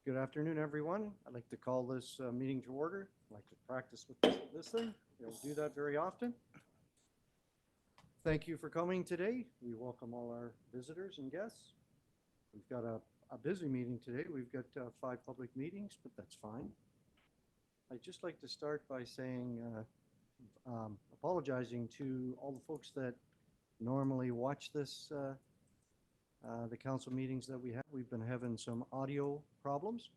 Good afternoon, everyone. I'd like to call this meeting to order. I'd like to practice with this thing. We don't do that very often. Thank you for coming today. We welcome all our visitors and guests. We've got a busy meeting today. We've got 5 public meetings, but that's fine. I'd just like to start by saying, apologizing to all the folks that normally watch this, the council meetings that we have. We've been having some audio problems,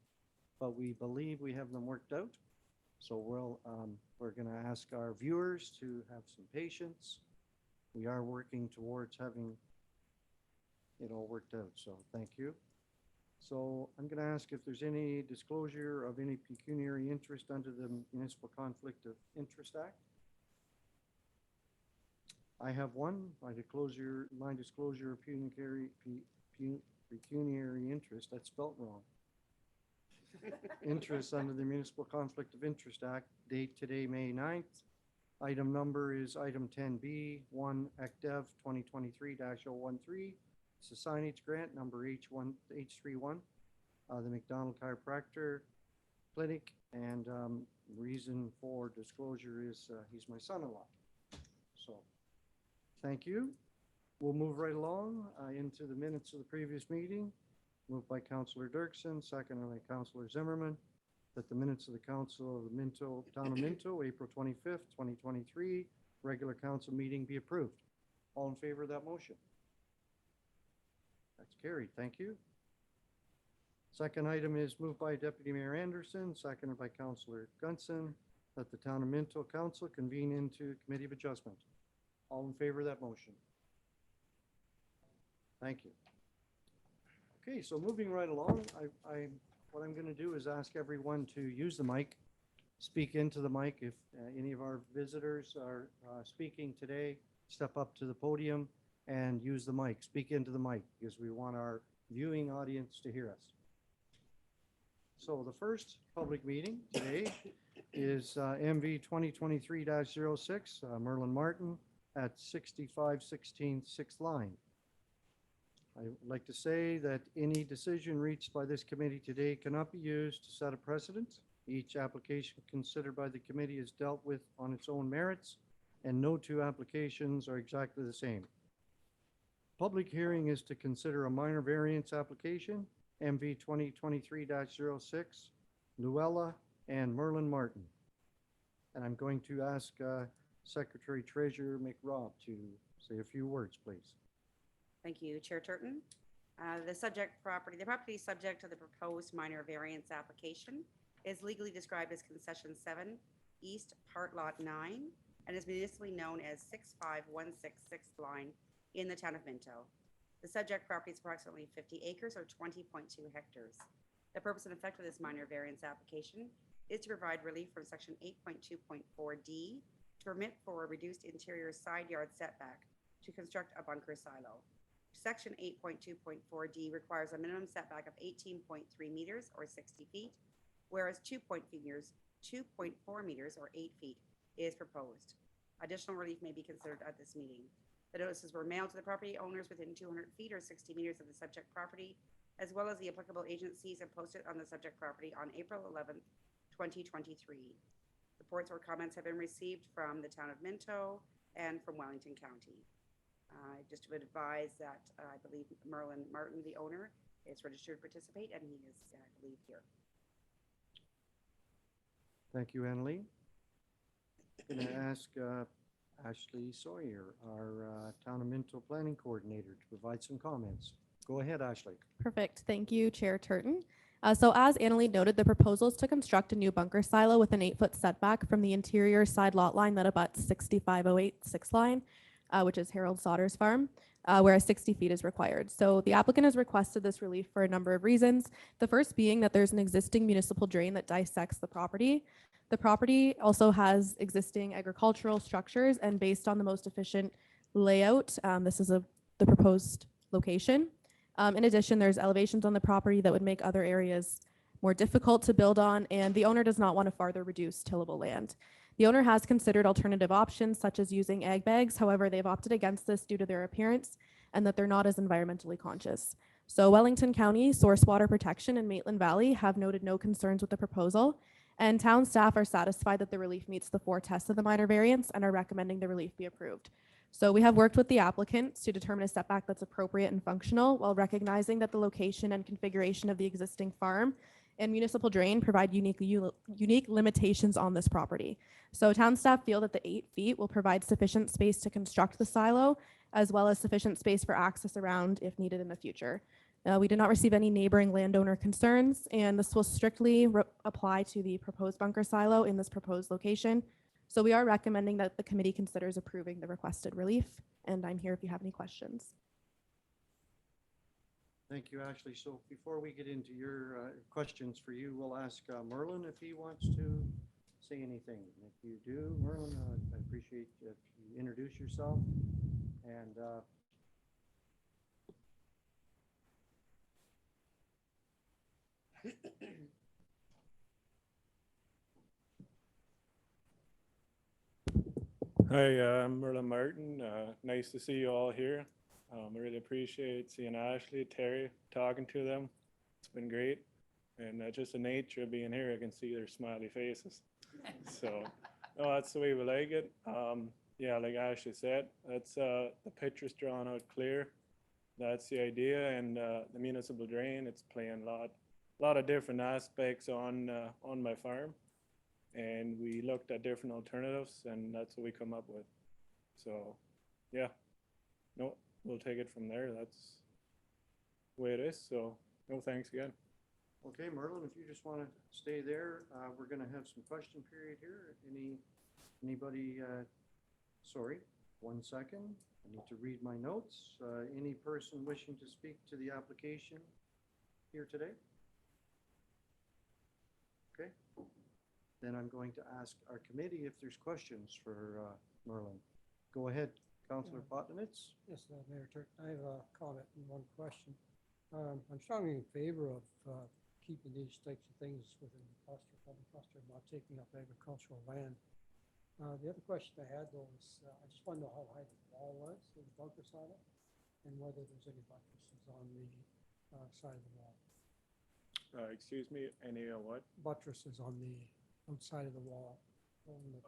but we believe we have them worked out. So we're going to ask our viewers to have some patience. We are working towards having it all worked out, so thank you. So I'm going to ask if there's any disclosure of any pecuniary interest under the Municipal Conflict of Interest Act. I have one. My disclosure of pecuniary interest, that's spelt wrong. Interest under the Municipal Conflict of Interest Act, date today, May 9th. Item number is item 10B, 1 ACDEV 2023-013. It's a signage grant number H31, the McDonald Chiropractor Clinic, and reason for disclosure is he's my son-in-law. So, thank you. We'll move right along into the minutes of the previous meeting. Moved by Councillor Dirksen, seconded by Councillor Zimmerman, that the minutes of the Council of the Minto, Town of Minto, April 25th, 2023, regular council meeting be approved. All in favor of that motion? That's carried. Thank you. Second item is moved by Deputy Mayor Anderson, seconded by Councillor Gunson, that the Town of Minto Council convene into Committee of Adjustment. All in favor of that motion? Thank you. Okay, so moving right along, what I'm going to do is ask everyone to use the mic, speak into the mic. If any of our visitors are speaking today, step up to the podium and use the mic. Speak into the mic because we want our viewing audience to hear us. So the first public meeting today is MV 2023-06, Merlin Martin at 6516 6th line. I would like to say that any decision reached by this committee today cannot be used to set a precedent. Each application considered by the committee is dealt with on its own merits, and no 2 applications are exactly the same. Public hearing is to consider a minor variance application, MV 2023-06, Luella and Merlin Martin. And I'm going to ask Secretary Treasurer McRobb to say a few words, please. Thank you, Chair Turton. The property subject to the proposed minor variance application is legally described as Concession 7 East Part Lot 9 and is municipally known as 65166 line in the Town of Minto. The subject property is approximately 50 acres or 20.2 hectares. The purpose and effect of this minor variance application is to provide relief from Section 8.2.4D to permit for a reduced interior side yard setback to construct a bunker silo. Section 8.2.4D requires a minimum setback of 18.3 meters or 60 feet, whereas 2.4 meters or 8 feet is proposed. Additional relief may be considered at this meeting. The notices were mailed to the property owners within 200 feet or 60 meters of the subject property, as well as the applicable agencies, and posted on the subject property on April 11th, 2023. Reports or comments have been received from the Town of Minto and from Wellington County. I just would advise that I believe Merlin Martin, the owner, is registered to participate, and he is, I believe, here. Thank you, Annalee. I'm going to ask Ashley Sawyer, our Town of Minto Planning Coordinator, to provide some comments. Go ahead, Ashley. Perfect. Thank you, Chair Turton. So as Annalee noted, the proposal is to construct a new bunker silo with an 8-foot setback from the interior side lot line that abuts 6508 6th line, which is Harold Sauter's farm, whereas 60 feet is required. So the applicant has requested this relief for a number of reasons. The first being that there's an existing municipal drain that dissects the property. The property also has existing agricultural structures, and based on the most efficient layout, this is the proposed location. In addition, there's elevations on the property that would make other areas more difficult to build on, and the owner does not want to farther reduce tillable land. The owner has considered alternative options such as using ag bags. However, they've opted against this due to their appearance and that they're not as environmentally conscious. So Wellington County, Source Water Protection, and Maitland Valley have noted no concerns with the proposal, and town staff are satisfied that the relief meets the 4 tests of the minor variance and are recommending the relief be approved. So we have worked with the applicants to determine a setback that's appropriate and functional while recognizing that the location and configuration of the existing farm and municipal drain provide unique limitations on this property. So town staff feel that the 8 feet will provide sufficient space to construct the silo, as well as sufficient space for access around if needed in the future. We did not receive any neighboring landowner concerns, and this will strictly apply to the proposed bunker silo in this proposed location. So we are recommending that the committee considers approving the requested relief, and I'm here if you have any questions. Thank you, Ashley. So before we get into your questions for you, we'll ask Merlin if he wants to say anything. If you do, Merlin, I appreciate if you introduce yourself and Hi, I'm Merlin Martin. Nice to see you all here. I really appreciate seeing Ashley, Terry, talking to them. It's been great. And just the nature of being here, I can see their smiley faces. So, no, that's the way we like it. Yeah, like Ashley said, that's the picture's drawn out clear. That's the idea. And the municipal drain, it's playing a lot of different aspects on my farm. And we looked at different alternatives, and that's what we come up with. So, yeah, no, we'll take it from there. That's the way it is. So, no, thanks again. okay, Merlin, if you just want to stay there, we're going to have some question period here. Anybody? Sorry, 1 second. I need to read my notes. Any person wishing to speak to the application here today? Okay. Then I'm going to ask our committee if there's questions for Merlin. Go ahead, Councillor Potnitz. Yes, Mayor Turk, I have a comment and one question. I'm strongly in favor of keeping these types of things within the cluster, public cluster, not taking up agricultural land. The other question I had though is, I just want to know how high the wall was in the bunker silo and whether there's any buttresses on the side of the wall. Excuse me, any what? Buttresses on the outside of the wall.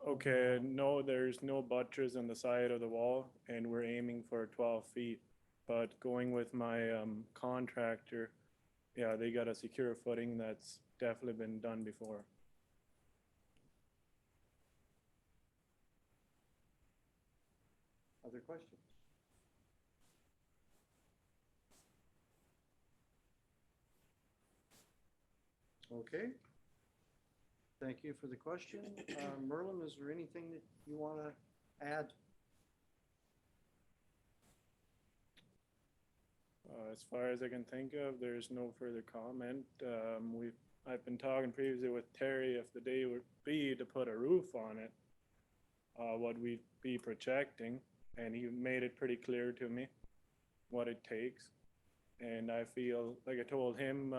Okay, no, there's no buttress on the side of the wall, and we're aiming for 12 feet. But going with my contractor, yeah, they got a secure footing that's definitely been done before. Other questions? Okay. Thank you for the question. Merlin, is there anything that you want to add? As far as I can think of, there's no further comment. I've been talking previously with Terry if the day would be to put a roof on it, what we'd be projecting, and he made it pretty clear to me what it takes. And I feel, like I told him,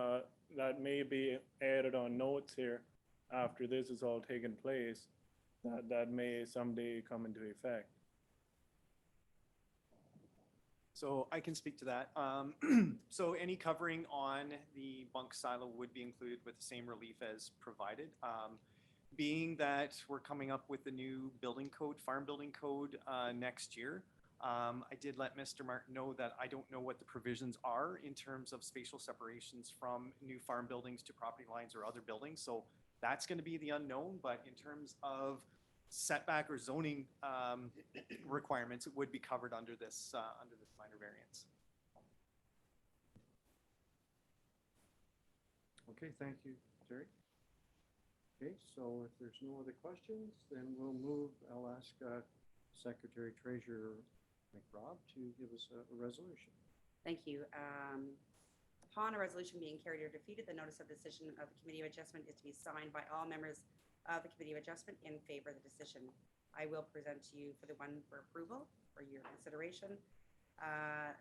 that may be added on notes here after this is all taken place, that may someday come into effect. So I can speak to that. So any covering on the bunk silo would be included with the same relief as provided. Being that we're coming up with the new building code, farm building code next year, I did let Mr. Martin know that I don't know what the provisions are in terms of spatial separations from new farm buildings to property lines or other buildings. So that's going to be the unknown, but in terms of setback or zoning requirements, it would be covered under this minor variance. Okay, thank you, Terry. Okay, so if there's no other questions, then we'll move. I'll ask Secretary Treasurer McRobb to give us a resolution. Thank you. Upon a resolution being carried or defeated, the notice of decision of the Committee of Adjustment is to be signed by all members of the Committee of Adjustment in favor of the decision. I will present to you for the one for approval for your consideration,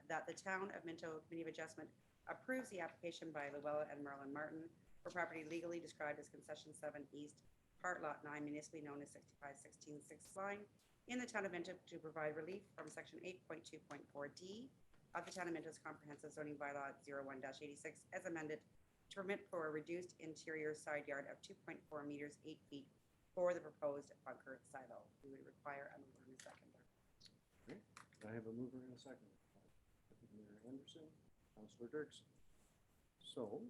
that the Town of Minto Committee of Adjustment approves the application by Luella and Merlin Martin for property legally described as Concession 7 East, Part Lot 9, municipally known as 6516 6th Line, in the Town of Minto to provide relief from Section 8.2.4D of the Town of Minto's Comprehensive Zoning Bylaw 01-86 as amended to permit for a reduced interior side yard of 2.4 meters, 8 feet for the proposed bunker silo. We would require a mover and a seconder. I have a mover and a second. Mayor Anderson, Councillor Dirksen. So,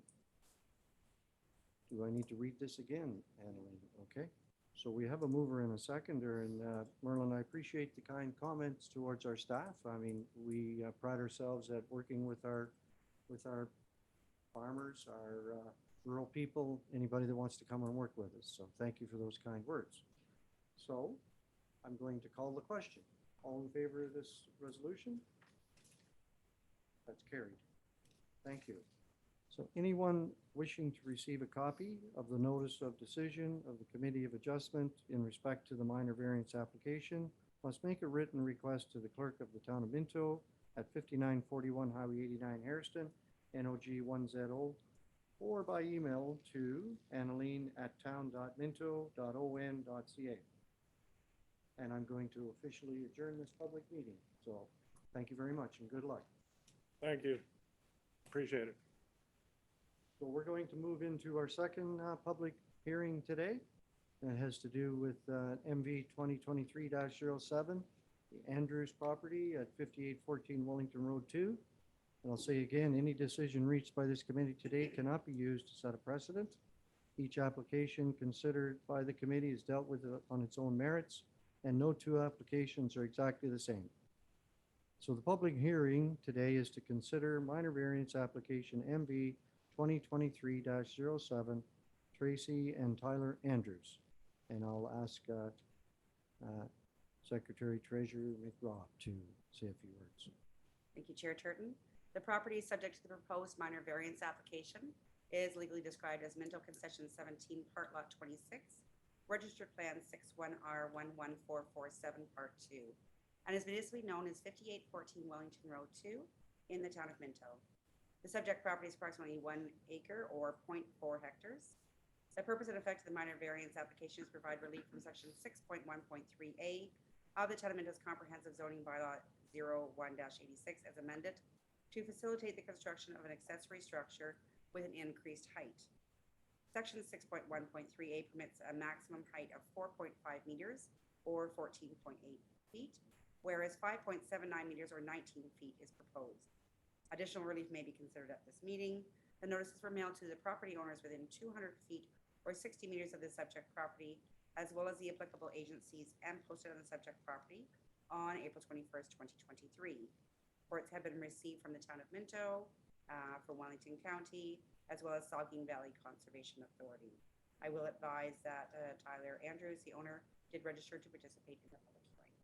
do I need to read this again, Annalene? Okay. So we have a mover and a seconder, and Merlin, I appreciate the kind comments towards our staff. I mean, we pride ourselves at working with our farmers, our rural people, anybody that wants to come and work with us. So thank you for those kind words. So I'm going to call the question. All in favor of this resolution? That's carried. Thank you. So anyone wishing to receive a copy of the notice of decision of the Committee of Adjustment in respect to the minor variance application must make a written request to the clerk of the Town of Minto at 5941 Highway 89 Hairston, NOG 1ZO, or by email to annalene@town.minto.on.ca. And I'm going to officially adjourn this public meeting. So thank you very much and good luck. Thank you. Appreciate it. So we're going to move into our second public hearing today. It has to do with MV 2023-07, the Andrews property at 5814 Wellington Road 2. And I'll say again, any decision reached by this committee today cannot be used to set a precedent. Each application considered by the committee is dealt with on its own merits, and no two applications are exactly the same. So the public hearing today is to consider minor variance application MV 2023-07, Tracy and Tyler Andrews. And I'll ask Secretary Treasurer McGraw to say a few words. Thank you, Chair Turton. The property is subject to the proposed minor variance application is legally described as Minto Concession 17, Part Lot 26, Registered Plan 61R11447, Part 2, and is municipally known as 5814 Wellington Road 2 in the Town of Minto. The subject property is approximately 1 acre or 0.4 hectares. The purpose and effect of the minor variance application is to provide relief from section 6.1.3A of the Town of Minto's Comprehensive Zoning Bylaw 01-86 as amended to facilitate the construction of an accessory structure with an increased height. Section 6.1.3A permits a maximum height of 4.5 meters or 14.8 feet, whereas 5.79 meters or 19 feet is proposed. Additional relief may be considered at this meeting. The notices were mailed to the property owners within 200 feet or 60 meters of the subject property, as well as the applicable agencies, and posted on the subject property on April 21st, 2023. Reports have been received from the Town of Minto, from Wellington County, as well as Saugeen Valley Conservation Authority. I will advise that Tyler Andrews, the owner, did register to participate in the public hearing.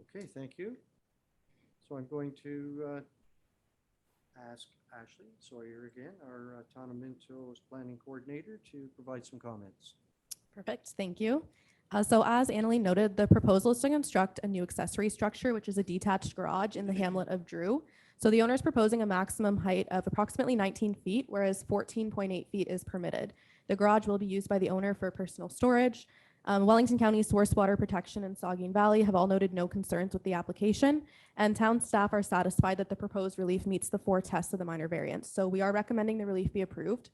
Okay, thank you. So I'm going to ask Ashley Sawyer again, our Town of Minto's planning coordinator, to provide some comments. Perfect, thank you. So as Annalee noted, the proposal is to construct a new accessory structure, which is a detached garage in the hamlet of Drew. So the owner is proposing a maximum height of approximately 19 feet, whereas 14.8 feet is permitted. The garage will be used by the owner for personal storage. Wellington County Source Water Protection and Saugeen Valley have all noted no concerns with the application, and town staff are satisfied that the proposed relief meets the 4 tests of the minor variance. So we are recommending the relief be approved.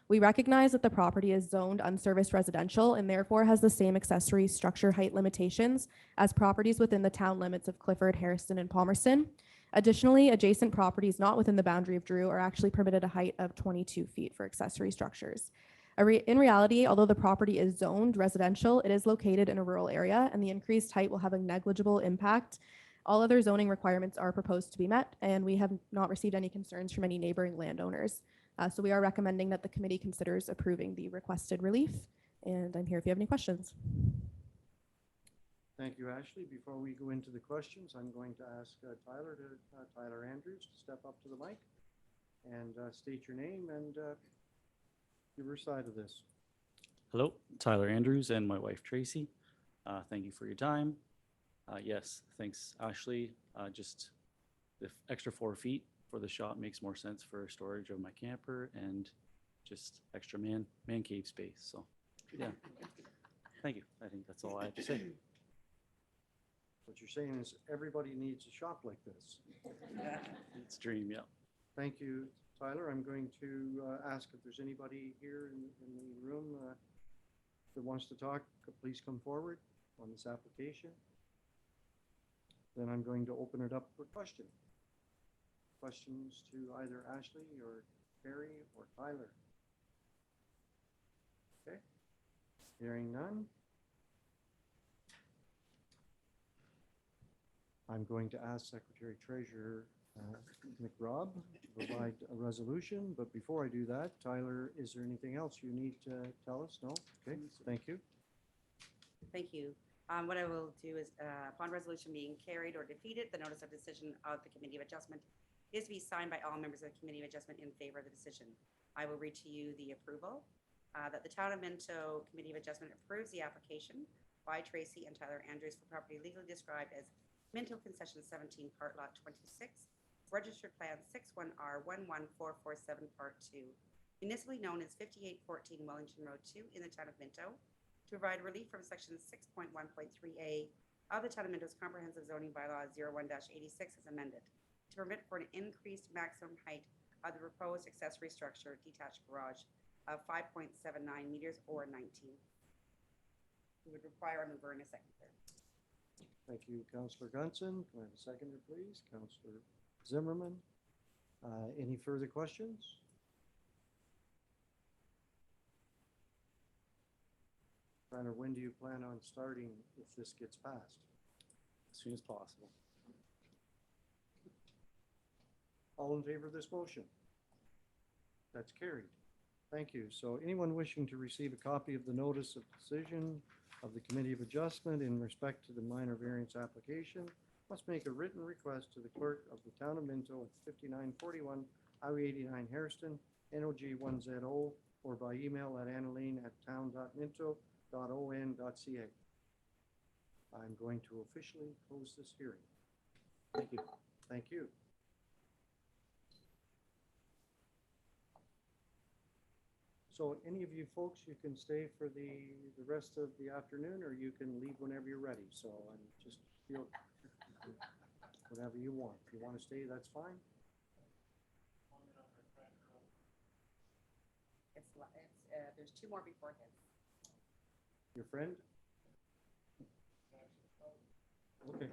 We recognize that the property is zoned unserviced residential and therefore has the same accessory structure height limitations as properties within the town limits of Clifford, Hairston, and Palmerston. Additionally, adjacent properties not within the boundary of Drew are actually permitted a height of 22 feet for accessory structures. In reality, although the property is zoned residential, it is located in a rural area, and the increased height will have a negligible impact. All other zoning requirements are proposed to be met, and we have not received any concerns from any neighboring landowners. So we are recommending that the committee considers approving the requested relief, and I'm here if you have any questions. Thank you, Ashley. Before we go into the questions, I'm going to ask Tyler Andrews to step up to the mic and state your name and give your side of this. Hello, Tyler Andrews and my wife Tracy. Thank you for your time. Yes, thanks, Ashley. Just the extra 4 feet for the shop makes more sense for storage of my camper and just extra man cave space. So, yeah, thank you. I think that's all I have to say. What you're saying is everybody needs a shop like this. It's a dream, yeah. Thank you, Tyler. I'm going to ask if there's anybody here in the room that wants to talk, please come forward on this application. Then I'm going to open it up for questions. Questions to either Ashley or Terry or Tyler. Okay, hearing none. I'm going to ask Secretary Treasurer McRobb to provide a resolution, but before I do that, Tyler, is there anything else you need to tell us? No? Okay, thank you. Thank you. What I will do is, upon resolution being carried or defeated, the notice of decision of the Committee of Adjustment is to be signed by all members of the Committee of Adjustment in favor of the decision. I will read to you the approval, that the Town of Minto Committee of Adjustment approves the application by Tracy and Tyler Andrews for property legally described as Minto Concession 17, Part Lot 26, Registered Plan 61R11447, Part 2, municipally known as 5814 Wellington Road 2 in the Town of Minto, to provide relief from Section 6.1.3A of the Town of Minto's Comprehensive Zoning Bylaw 01-86 as amended, to permit for an increased maximum height of the proposed accessory structure detached garage of 5.79 meters or 19. We would require a mover and a seconder. Thank you, Councillor Gunson. Can I have a seconder, please? Councillor Zimmerman. Any further questions? Tyler, when do you plan on starting if this gets passed? As soon as possible. All in favor of this motion? That's carried. Thank you. So anyone wishing to receive a copy of the notice of decision of the Committee of Adjustment in respect to the minor variance application must make a written request to the clerk of the Town of Minto at 5941 Highway 89 Hairston, NOG 1ZO, or by email at annaleen@town.minto.on.ca. I'm going to officially close this hearing. Thank you. Thank you. So any of you folks, you can stay for the rest of the afternoon, or you can leave whenever you're ready. So I'm just feel whatever you want. If you want to stay, that's fine. There's two more before his. Your friend? Okay.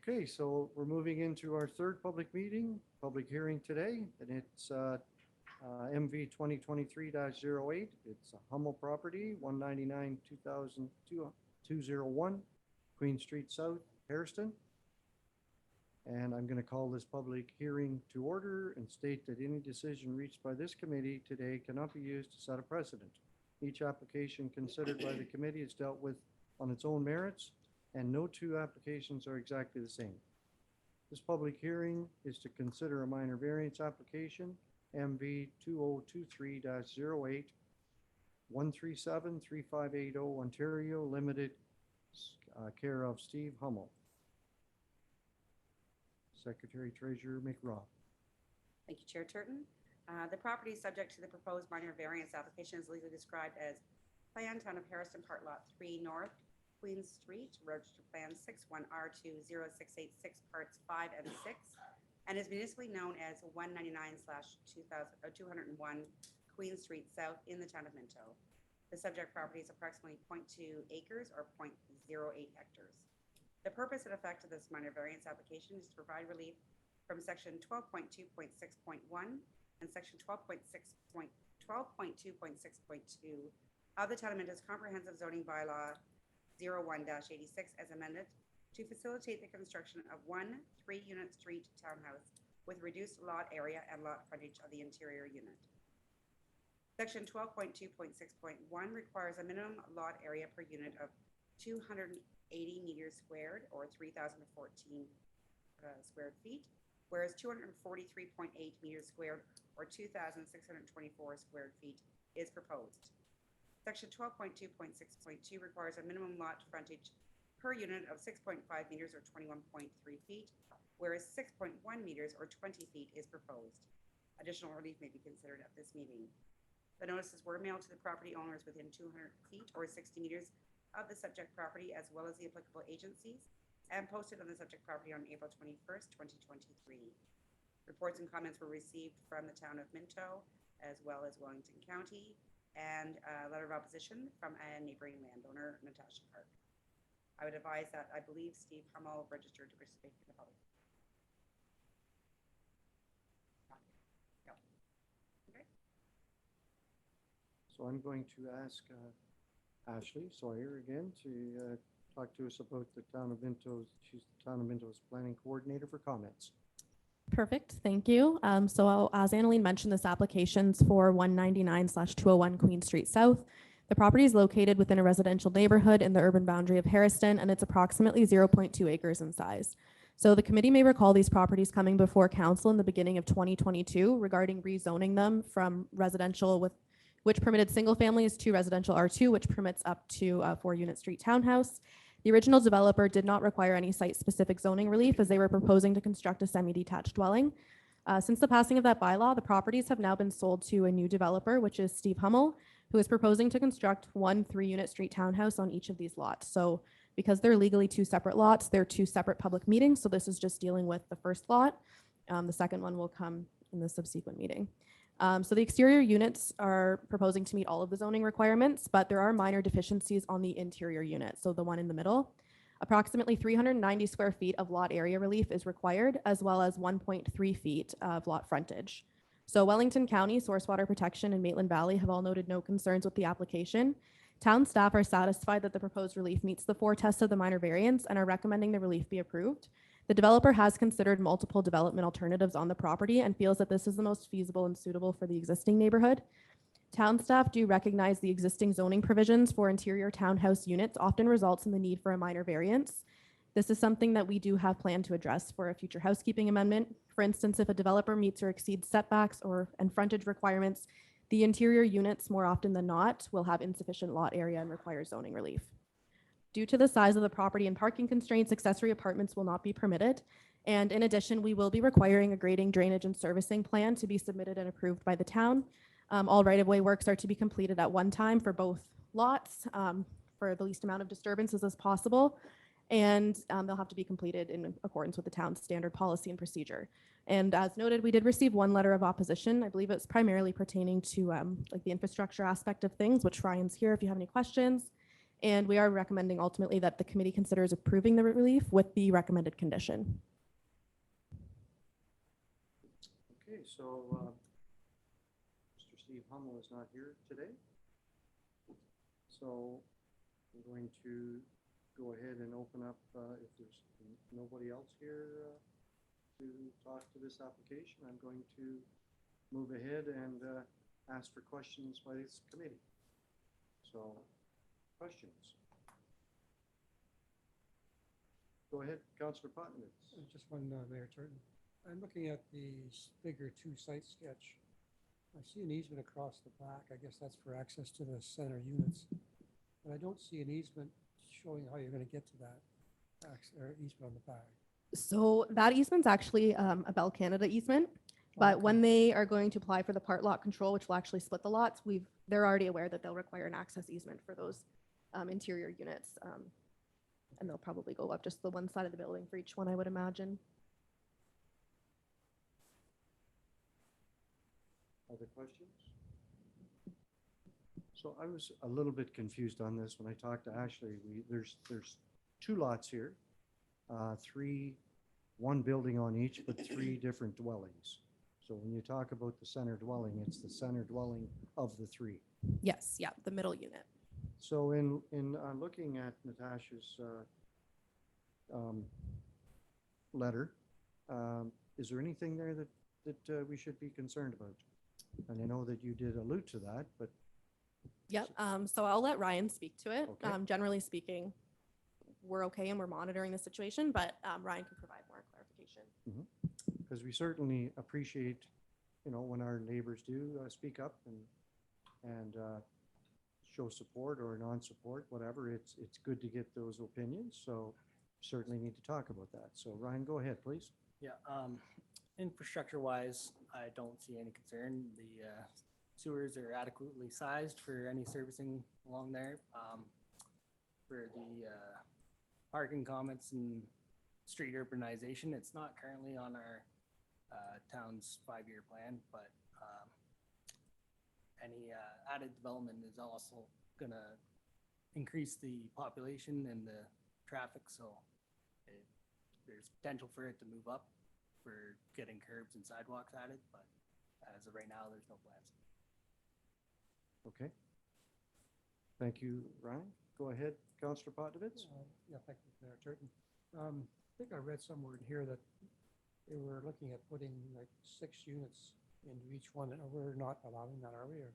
Okay, so we're moving into our third public meeting, public hearing today, and it's MV 2023-08. It's a Hummel property, 199 201 Queen Street South, Hairston. And I'm going to call this public hearing to order and state that any decision reached by this committee today cannot be used to set a precedent. Each application considered by the committee is dealt with on its own merits, and no two applications are exactly the same. This public hearing is to consider a minor variance application, MV 2023-08, 137-3580 Ontario Limited, care of Steve Hummel. Secretary Treasurer McRobb. Thank you, Chair Turton. The property subject to the proposed minor variance application is legally described as Plan Town of Hairston, Part Lot 3 North, Queen Street, Registered Plan 61R20686, Parts 5 and 6, and is municipally known as 199/201 Queen Street South in the Town of Minto. The subject property is approximately 0.2 acres or 0.08 hectares. The purpose and effect of this minor variance application is to provide relief from Section 12.2.6.1 and Section 12.2.6.2 of the Town of Minto's Comprehensive Zoning Bylaw 01-86 as amended, to facilitate the construction of one 3-unit street townhouse with reduced lot area and lot frontage of the interior unit. Section 12.2.6.1 requires a minimum lot area per unit of 280 meters squared or 3,014 square feet, whereas 243.8 meters squared or 2,624 square feet is proposed. Section 12.2.6.2 requires a minimum lot frontage per unit of 6.5 meters or 21.3 feet, whereas 6.1 meters or 20 feet is proposed. Additional relief may be considered at this meeting. The notices were mailed to the property owners within 200 feet or 60 meters of the subject property, as well as the applicable agencies, and posted on the subject property on April 21st, 2023. Reports and comments were received from the town of Minto, as well as Wellington County, and a letter of opposition from a neighboring landowner, Natasha Park. I would advise that I believe Steve Hummel registered to participate in the public. Yep. Okay. So I'm going to ask Ashley Sawyer again to talk to us about the town of Minto's, she's the town of Minto's planning coordinator for comments. Perfect, thank you. As Annalene mentioned, this application's for 199/201 Queen Street South. The property is located within a residential neighborhood in the urban boundary of Harriston, and it's approximately 0.2 acres in size. So the committee may recall these properties coming before council in the beginning of 2022 regarding rezoning them from residential which permitted single families to residential R2, which permits up to a 4-unit street townhouse. The original developer did not require any site-specific zoning relief as they were proposing to construct a semi-detached dwelling. Since the passing of that bylaw, the properties have now been sold to a new developer, which is Steve Hummel, who is proposing to construct 1 3-unit street townhouse on each of these lots. So because they're legally 2 separate lots, they're 2 separate public meetings. So this is just dealing with the first lot. The second one will come in the subsequent meeting. So the exterior units are proposing to meet all of the zoning requirements, but there are minor deficiencies on the interior unit, so the one in the middle. Approximately 390 square feet of lot area relief is required, as well as 1.3 feet of lot frontage. So Wellington County, Source Water Protection, and Maitland Valley have all noted no concerns with the application. Town staff are satisfied that the proposed relief meets the 4 tests of the minor variance and are recommending the relief be approved. The developer has considered multiple development alternatives on the property and feels that this is the most feasible and suitable for the existing neighborhood. Town staff do recognize the existing zoning provisions for interior townhouse units often results in the need for a minor variance. This is something that we do have planned to address for a future housekeeping amendment. For instance, if a developer meets or exceeds setbacks and frontage requirements, the interior units, more often than not, will have insufficient lot area and require zoning relief. Due to the size of the property and parking constraints, accessory apartments will not be permitted. And in addition, we will be requiring a grading, drainage, and servicing plan to be submitted and approved by the town. All right-of-way works are to be completed at one time for both lots for the least amount of disturbances as possible. And they'll have to be completed in accordance with the town's standard policy and procedure. And as noted, we did receive 1 letter of opposition. I believe it's primarily pertaining to like the infrastructure aspect of things, which Ryan's here if you have any questions. And we are recommending ultimately that the committee considers approving the relief with the recommended condition. Okay, so Mr. Steve Hummel is not here today. So I'm going to go ahead and open up, if there's nobody else here to talk to this application, I'm going to move ahead and ask for questions by this committee. So, questions? Go ahead, Councillor Potnitz. Just one, Mayor Turton. I'm looking at the figure 2 site sketch. I see an easement across the back. I guess that's for access to the center units. But I don't see an easement showing how you're going to get to that easement on the back. So that easement's actually a Bell Canada easement. But Okay. when they are going to apply for the part lot control, which will actually split the lots, they're already aware that they'll require an access easement for those interior units. And they'll probably go up just the one side of the building for each one, I would imagine. Other questions? So I was a little bit confused on this when I talked to Ashley. There's 2 lots here, 1 building on each, but 3 different dwellings. So when you talk about the center dwelling, it's the center dwelling of the 3. Yes, yeah, the middle unit. So in looking at Natasha's letter, is there anything there that we should be concerned about? And I know that you did allude to that, but Yep. So I'll let Ryan speak to it. Okay. Generally speaking, we're okay and we're monitoring the situation, but Ryan can provide more clarification. because we certainly appreciate, when our neighbors do speak up and show support or non-support, whatever, it's good to get those opinions. So certainly need to talk about that. So Ryan, go ahead, please. Yeah, infrastructure wise, I don't see any concern. The sewers are adequately sized for any servicing along there. For the parking comments and street urbanization, it's not currently on our town's 5-year plan, but any added development is also gonna increase the population and the traffic, so there's potential for it to move up for getting curbs and sidewalks added, but as of right now, there's no plans. Okay. Thank you, Ryan. Go ahead, Councillor Potovitz. Yeah, thank you, Mayor Turton. I think I read somewhere in here that they were looking at putting like 6 units into each one, and we're not allowing that, are we? Or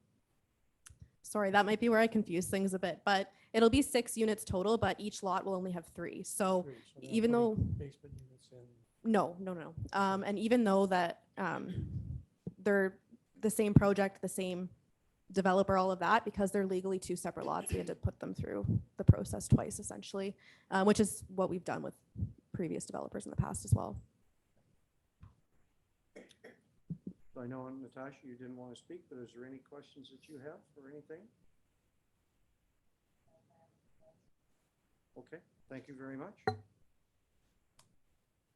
Sorry, that might be where I confuse things a bit, but it'll be 6 units total, but each lot will only have 3. So 3? So they're even putting though, basement units in. no. And even though that they're the same project, the same developer, all of that, because they're legally 2 separate lots, we had to put them through the process twice, essentially, which is what we've done with previous developers in the past as well. So I know, Natasha, you didn't want to speak, but is there any questions that you have or anything? Okay, thank you very much.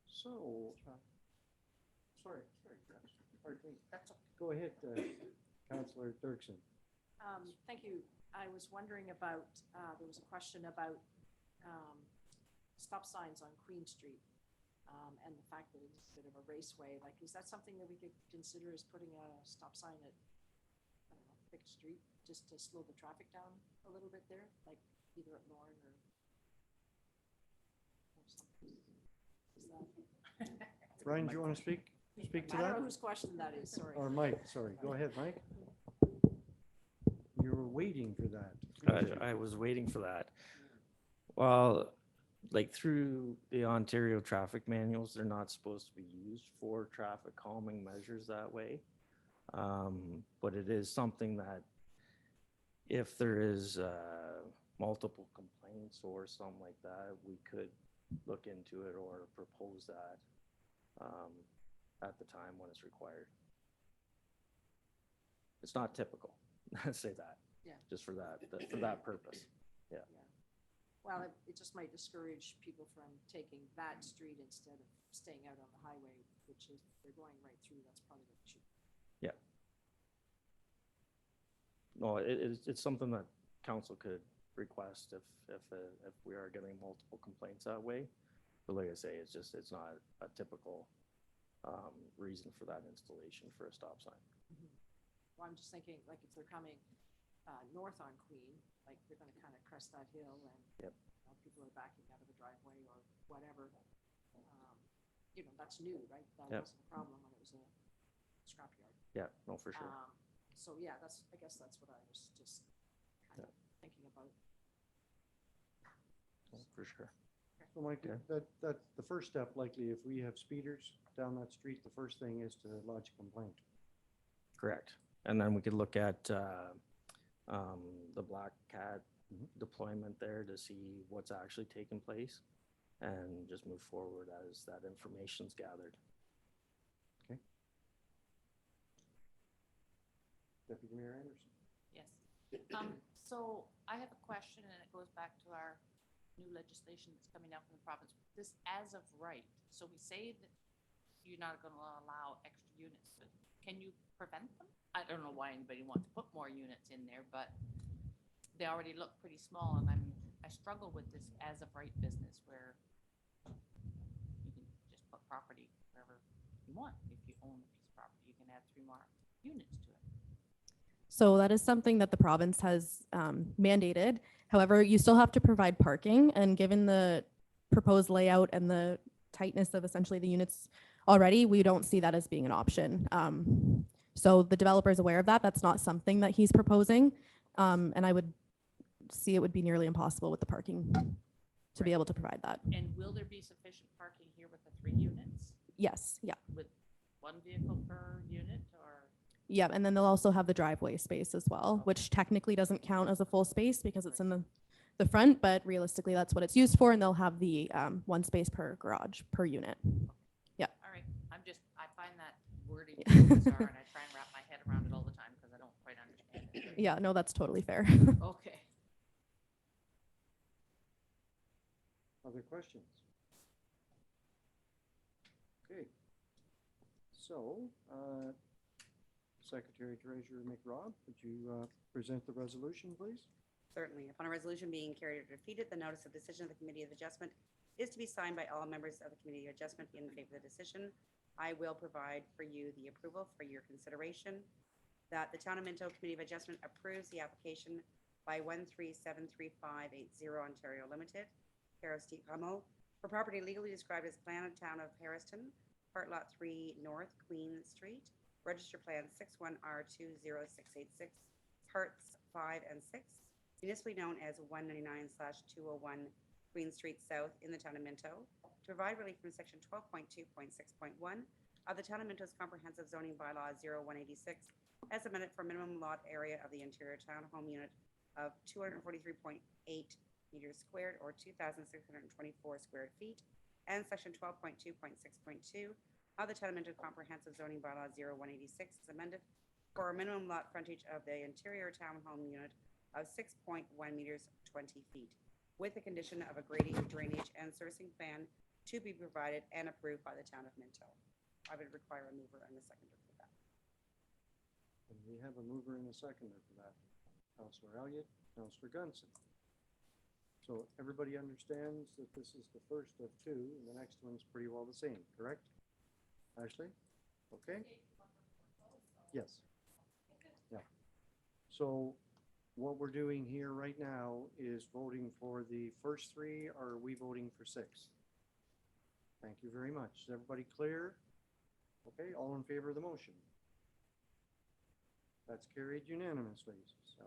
So, sorry, pardon me. Go ahead, Councillor Dirksen. Thank you. I was wondering about, there was a question about stop signs on Queen Street and the fact that it's a bit of a raceway. Like, is that something that we could consider as putting a stop sign at, I don't know, Big Street, just to slow the traffic down a little bit there, like either at Lorne or something? Is that? Ryan, do you want to speak to I that? don't know whose question that is, sorry. Or Mike, sorry. Go ahead, Mike. You were waiting for that. I was waiting for that. Well, like through the Ontario traffic manuals, they're not supposed to be used for traffic calming measures that way. But it is something that if there is multiple complaints or something like that, we could look into it or propose that at the time when it's required. It's not typical, I'd say that. Yeah. Just for that purpose. Yeah. Well, it just might discourage people from taking that street instead of staying out on the highway, which is, they're going right through, that's part of the issue. Yeah. No, it's something that council could request if we are getting multiple complaints that way. But like I say, it's not a typical reason for that installation for a stop sign. Well, I'm just thinking, like, if they're coming north on Queen, like, they're gonna kind of crest that hill and Yep. People are backing out of the driveway or whatever. You know, that's new, right? That Yep. wasn't a problem when it was a scrapyard. Yeah, no, for sure. So, yeah, I guess that's what I was just kind of thinking about. No, for sure. So Mike, Yeah. that's the first step, likely, if we have speeders down that street, the first thing is to lodge a complaint. Correct. And then we could look at the Black Cat deployment there to see what's actually taking place and just move forward as that information's gathered. Deputy Mayor Anderson. Yes. So I have a question, and it goes back to our new legislation that's coming out from the province. This as of right, so we say that you're not going to allow extra units, but can you prevent them? I don't know why anybody wants to put more units in there, but they already look pretty small, and I struggle with this as of right business where you can just put property wherever you want. If you own a piece of property, you can add 3 more units to it. So that is something that the province has mandated. However, you still have to provide parking, and given the proposed layout and the tightness of essentially the units already, we don't see that as being an option. So the developer is aware of that. That's not something that he's proposing. And I would see it would be nearly impossible with the parking to be able to provide that. And will there be sufficient parking here with the 3 units? Yes, yeah. With 1 vehicle per unit, or? Yeah, and then they'll also have the driveway space as well, which technically doesn't count as a full space because it's in the front, but realistically that's what it's used for, and they'll have the 1 space per garage per unit. All right, I find that wording Yeah. bizarre, and I try and wrap my head around it all the time because I don't quite understand Yeah, no, that's totally fair. Okay. Other questions? Okay. So, Secretary Treasurer McRob, would you present the resolution, please? Certainly. Upon a resolution being carried or defeated, the notice of decision of the Committee of Adjustment is to be signed by all members of the Committee of Adjustment in favor of the decision. I will provide for you the approval for your consideration that the Town of Minto Committee of Adjustment approves the application by 1373580 Ontario Limited, care of Steve Hummel, for property legally described as Plan of Town of Harriston, Part Lot 3 North Queen Street, Register Plan 61R20686, Parts 5 and 6, municipally known as 199/201 Queen Street South in the Town of Minto, to provide relief from Section 12.2.6.1 of the Town of Minto's Comprehensive Zoning Bylaw 0186, as amended for minimum lot area of the interior townhome unit of 243.8 meters squared or 2,624 square feet, and Section 12.2.6.2 of the Town of Minto Comprehensive Zoning Bylaw 0186 is amended for a minimum lot frontage of the interior townhome unit of 6.1 meters 20 feet, with the condition of a grading, drainage, and servicing plan to be provided and approved by the Town of Minto. I would require a mover and a seconder for that. And we have a mover and a seconder for that. Councillor Elliott, Councillor Gunson. So everybody understands that this is the first of two, and the next one's pretty well the same, correct? Ashley? Okay? Yes. Yeah. So what we're doing here right now is voting for the first three, or are we voting for six? Thank you very much. Is everybody clear? Okay, all in favor of the motion? That's carried unanimously. So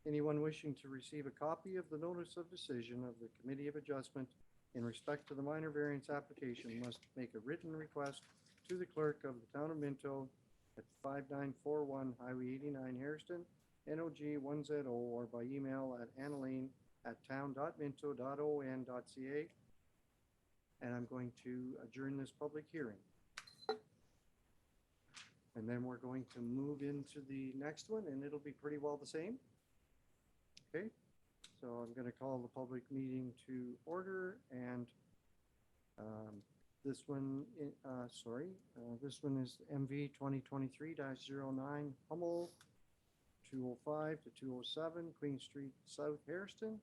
anyone wishing to receive a copy of the notice of decision of the Committee of Adjustment in respect to the minor variance application must make a written request to the clerk of the Town of Minto at 5941 Highway 89 Hairston, NOG 1ZO, or by email at annalene@town.minto.on.ca. And I'm going to adjourn this public hearing. And then we're going to move into the next one, and it'll be pretty well the same. Okay, so I'm going to call the public meeting to order, and this one, this one is MV 2023-09 Hummel, 205 to 207 Queen Street South, Hairston.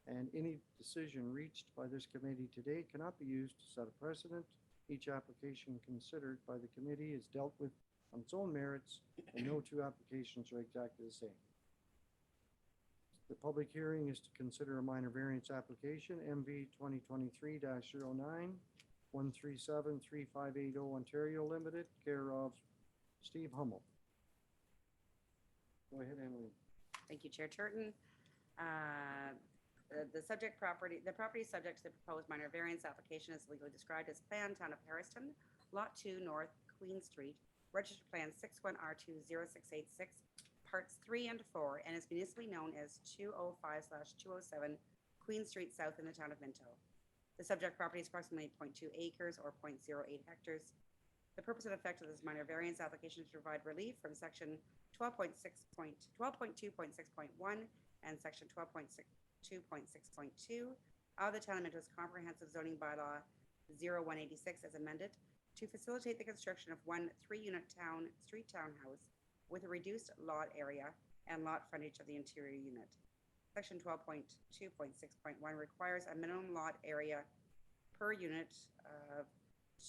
And any decision reached by this committee today cannot be used to set a precedent. Each application considered by the committee is dealt with on its own merits, and no two applications are exactly the same. The public hearing is to consider a minor variance application, MV 2023-09 1373580 Ontario Limited, care of Steve Hummel. Go ahead, Emily. Thank you, Chair Turton. The property subject to the proposed minor variance application is legally described as Plan Town of Harriston, Lot 2 North Queen Street, Registered Plan 61R20686, Parts 3 and 4, and is municipally known as 205/207 Queen Street South in the Town of Minto. The subject property is approximately 0.2 acres or 0.08 hectares. The purpose and effect of this minor variance application is to provide relief from Section 12.2.6.1 and Section 12.2.6.2 of the Town of Minto's Comprehensive Zoning Bylaw 0186 as amended to facilitate the construction of one 3-unit street townhouse with a reduced lot area and lot frontage of the interior unit. Section 12.2.6.1 requires a minimum lot area per unit of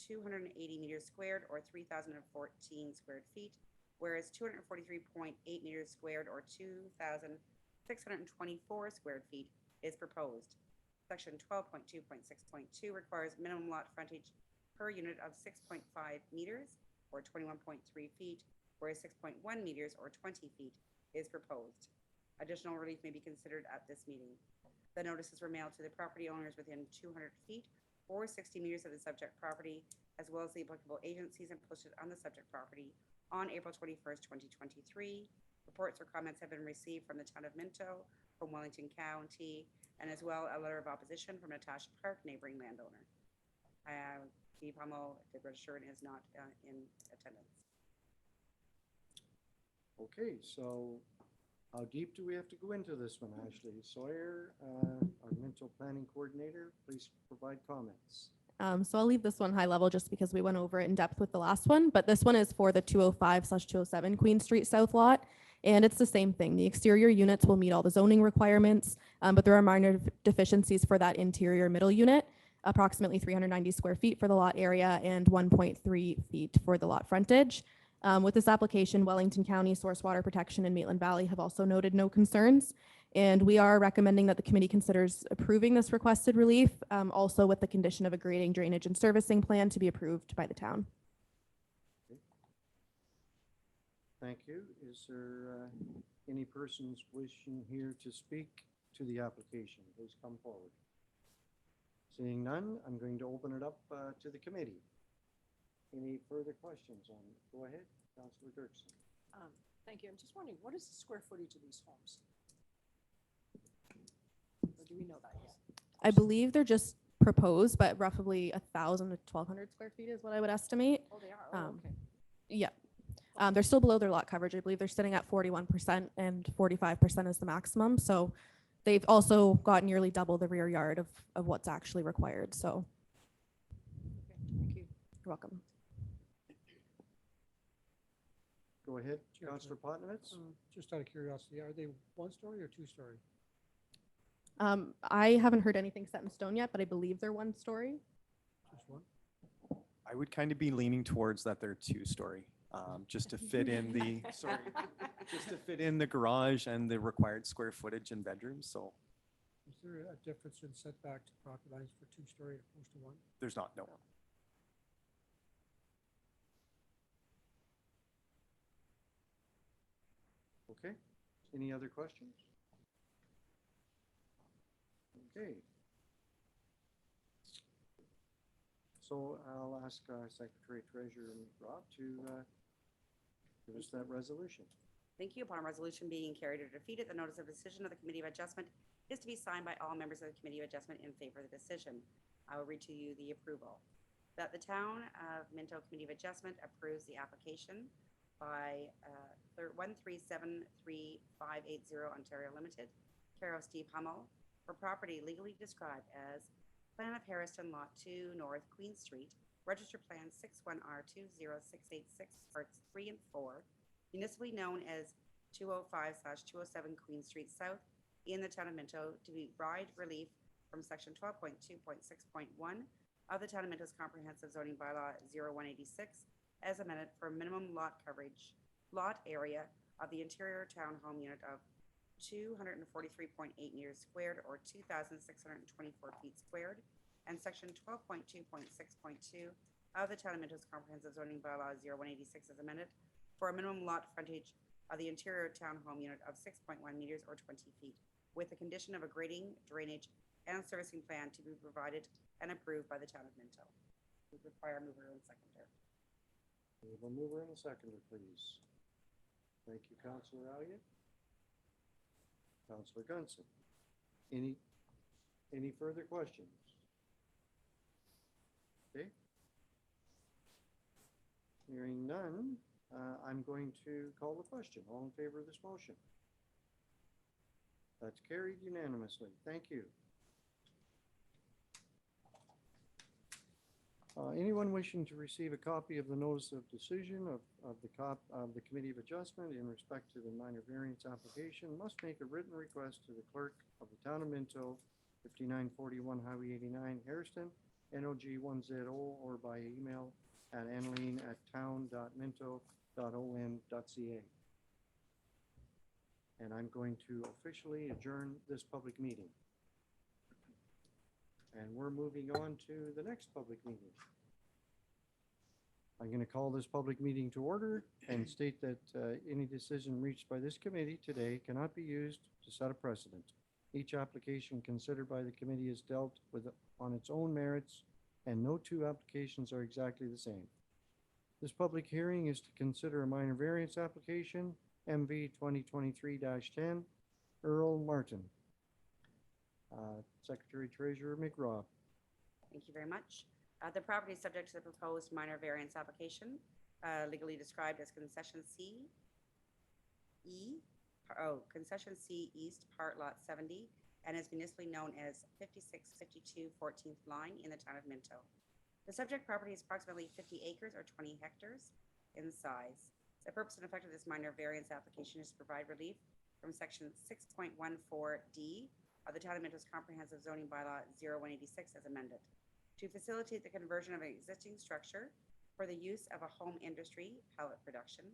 280 meters squared or 3,014 square feet, whereas 243.8 meters squared or 2,624 square feet is proposed. Section 12.2.6.2 requires minimum lot frontage per unit of 6.5 meters or 21.3 feet, whereas 6.1 meters or 20 feet is proposed. Additional relief may be considered at this meeting. The notices were mailed to the property owners within 200 feet or 60 meters of the subject property, as well as the applicable agencies, and posted on the subject property on April 21st, 2023. Reports or comments have been received from the Town of Minto, from Wellington County, and as well a letter of opposition from Natasha Park, neighboring landowner. Steve Hummel, the registrar, is not in attendance. Okay, so How deep do we have to go into this one, Ashley? Sawyer, our Minto Planning Coordinator, please provide comments. So I'll leave this one high level just because we went over it in depth with the last one, but this one is for the 205/207 Queen Street South lot. And it's the same thing. The exterior units will meet all the zoning requirements, but there are minor deficiencies for that interior middle unit, approximately 390 square feet for the lot area and 1.3 feet for the lot frontage. With this application, Wellington County Source Water Protection and Maitland Valley have also noted no concerns. And we are recommending that the committee considers approving this requested relief, also with the condition of a grading, drainage, and servicing plan to be approved by the town. Thank you. Is there any persons wishing here to speak to the application? Please come forward. Seeing none, I'm going to open it up to the committee. Any further questions on it? Go ahead, Councillor Dirksen. Thank you. I'm just wondering, what is the square footage of these homes? Or do we know that yet? I believe they're just proposed, but roughly 1,000 to 1,200 square feet is what I would estimate. Oh, they are? Oh, Um, okay. Yeah. They're still below their lot coverage. I believe they're sitting at 41% and 45% is the maximum. So they've also got nearly double the rear yard of what's actually required. So Okay, thank you. you're welcome. Go ahead, Chair, Councillor Potnitz. Just out of curiosity, are they one-story or two-story? I haven't heard anything set in stone yet, but I believe they're one story. Just one? I would kind of be leaning towards that they're two-story, just to fit in the, sorry, just to fit in the garage and the required square footage and bedrooms, so Is there a difference in setback to property lines for two-story as opposed to one? there's not, no. Okay. Any other questions? Okay. So I'll ask Secretary Treasurer Rob to give us that resolution. Thank you. Upon a resolution being carried or defeated, the notice of decision of the Committee of Adjustment is to be signed by all members of the Committee of Adjustment in favor of the decision. I will read to you the approval. That the Town of Minto Committee of Adjustment approves the application by 1373580 Ontario Limited, care of Steve Hummel, for property legally described as Plan of Harrison Lot 2 North Queen Street, Register Plan 61R20686, Parts 3 and 4, municipally known as 205/207 Queen Street South, in the Town of Minto, to be provide relief from Section 12.2.6.1 of the Town of Minto's Comprehensive Zoning Bylaw 0186, as amended for minimum lot coverage, lot area of the interior townhome unit of 243.8 meters squared or 2,624 feet squared, and Section 12.2.6.2 of the Town of Minto's Comprehensive Zoning Bylaw 0186 as amended for a minimum lot frontage of the interior townhome unit of 6.1 meters or 20 feet, with the condition of a grading, drainage, and servicing plan to be provided and approved by the Town of Minto. We require a mover and seconder. We have a mover and a seconder, please. Thank you, Councillor Elliott. Councillor Gunson. Any further questions? Okay. Hearing none, I'm going to call the question. All in favor of this motion? That's carried unanimously. Thank you. Anyone wishing to receive a copy of the notice of decision of the Committee of Adjustment in respect to the minor variance application must make a written request to the clerk of the Town of Minto, 5941 Highway 89, Hairston, NOG 10, or by email at annaleen@town.minto.on.ca. And I'm going to officially adjourn this public meeting. And we're moving on to the next public meeting. I'm going to call this public meeting to order and state that any decision reached by this committee today cannot be used to set a precedent. Each application considered by the committee is dealt with on its own merits, and no two applications are exactly the same. This public hearing is to consider a minor variance application, MV 2023-10, Earl Martin. Secretary Treasurer McRobb. Thank you very much. The property is subject to the proposed minor variance application, legally described as concession C, E, concession C East, part lot 70, and is municipally known as 5652 14th line in the town of Minto. The subject property is approximately 50 acres or 20 hectares in size. The purpose and effect of this minor variance application is to provide relief from section 6.14D of the town of Minto's comprehensive zoning bylaw 0186 as amended, to facilitate the conversion of an existing structure for the use of a home industry pellet production.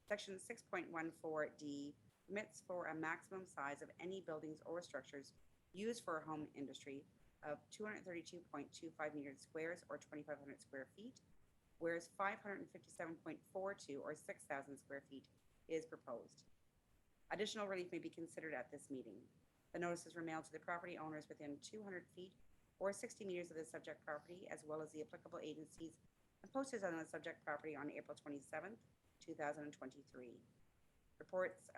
Section 6.14D permits for a maximum size of any buildings or structures used for a home industry of 232.25 meters squares or 2,500 square feet, whereas 557.42 or 6,000 square feet is proposed. Additional relief may be considered at this meeting. The notices were mailed to the property owners within 200 feet or 60 meters of the subject property, as well as the applicable agencies and posted on the subject property on April 27th, 2023. Reports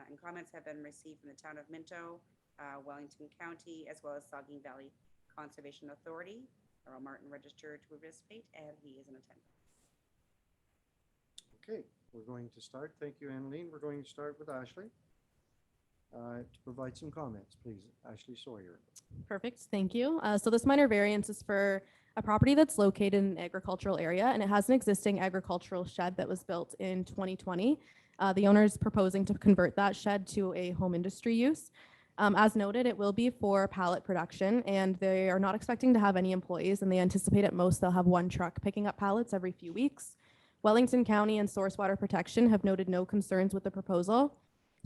and comments have been received from the town of Minto, Wellington County, as well as Saugeen Valley Conservation Authority. Earl Martin registered to participate, and he is in attendance. Okay, we're going to start. Thank you, Annaline. We're going to start with Ashley to provide some comments, please. Ashley Sawyer. Perfect, thank you. So this minor variance is for a property that's located in an agricultural area, and it has an existing agricultural shed that was built in 2020. The owner is proposing to convert that shed to a home industry use. As noted, it will be for pallet production, and they are not expecting to have any employees, and they anticipate at most they'll have one truck picking up pallets every few weeks. Wellington County and Source Water Protection have noted no concerns with the proposal.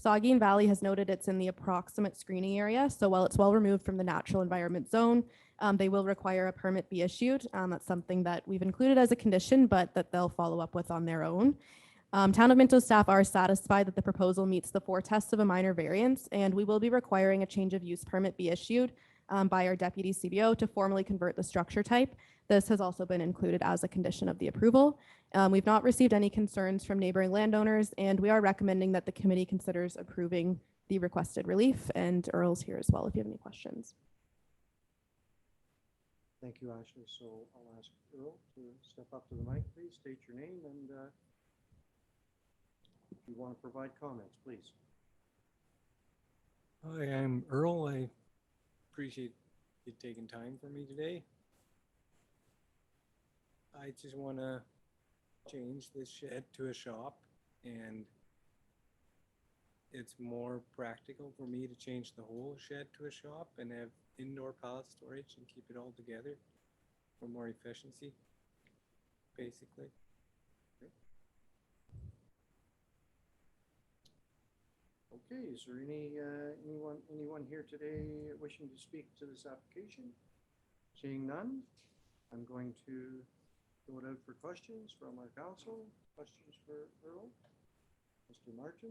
Saugeen Valley has noted it's in the approximate screening area, so while it's well removed from the natural environment zone, they will require a permit be issued. That's something that we've included as a condition, but that they'll follow up with on their own. Town of Minto staff are satisfied that the proposal meets the 4 tests of a minor variance, and we will be requiring a change of use permit be issued by our deputy CBO to formally convert the structure type. This has also been included as a condition of the approval. We've not received any concerns from neighboring landowners, and we are recommending that the committee considers approving the requested relief, and Earl's here as well if you have any questions. Thank you, Ashley. So I'll ask Earl to step up to the mic, please. State your name and if you want to provide comments, please. Hi, I'm Earl. I appreciate you taking time for me today. I just want to change this shed to a shop, and it's more practical for me to change the whole shed to a shop and have indoor pallet storage and keep it all together for more efficiency, basically. Okay, is there anyone here today wishing to speak to this application? Seeing none, I'm going to throw it out for questions from our council. Questions for Earl? Mr. Martin?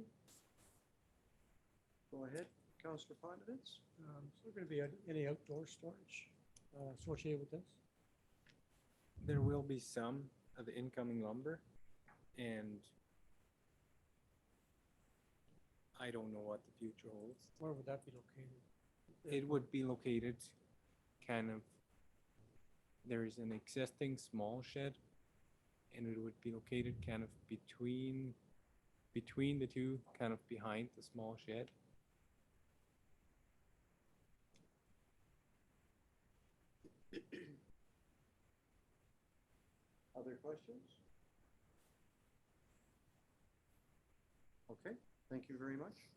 Go ahead, Councillor Pontovitz. Is there going to be any outdoor storage associated with this? There will be some of the incoming lumber, and I don't know what the future holds. Where would that be located? It would be located kind of, there is an existing small shed, and it would be located kind of between the two, kind of behind the small shed. Other questions? Okay, thank you very much.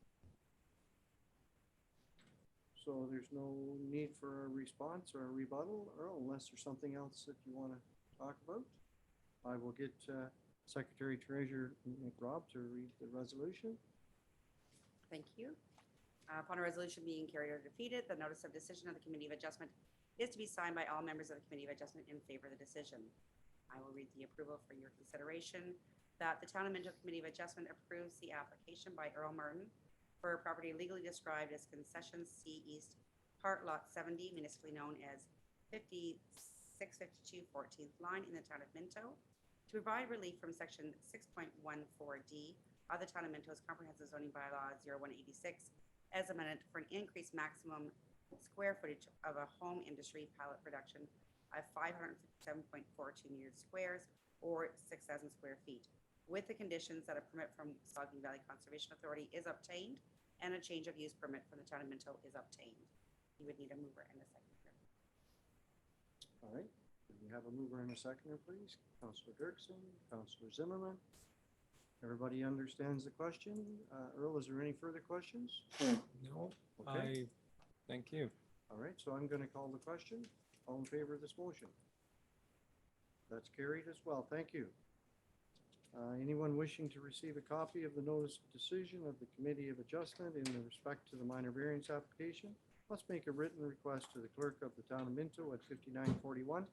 So there's no need for a response or a rebuttal, Earl, unless there's something else that you want to talk about. I will get Secretary Treasurer McRobb to read the resolution. Thank you. Upon a resolution being carried or defeated, the notice of decision of the Committee of Adjustment is to be signed by all members of the Committee of Adjustment in favor of the decision. I will read the approval for your consideration. That the Town of Minto Committee of Adjustment approves the application by Earl Martin for a property legally described as Concession C East, Part Lot 70, municipally known as 5652 14th line in the Town of Minto, to provide relief from Section 6.14D of the Town of Minto's Comprehensive Zoning Bylaw 0186 as amended for an increased maximum square footage of a home industry pallet production of 557.42 meters squares or 6,000 square feet, with the conditions that a permit from Saucony Valley Conservation Authority is obtained and a change of use permit from the town of Minto is obtained. You would need a mover and a seconder. All right, can we have a mover and a seconder, please? Counselor Dirksen, Counselor Zimmerman. Everybody understands the question? Earl, is there any further questions? No, Okay. thank you. All right, so I'm going to call the question. All in favor of this motion? That's carried as well. Thank you. Anyone wishing to receive a copy of the notice of decision of the Committee of Adjustment in respect to the minor variance application must make a written request to the clerk of the town of Minto at 5941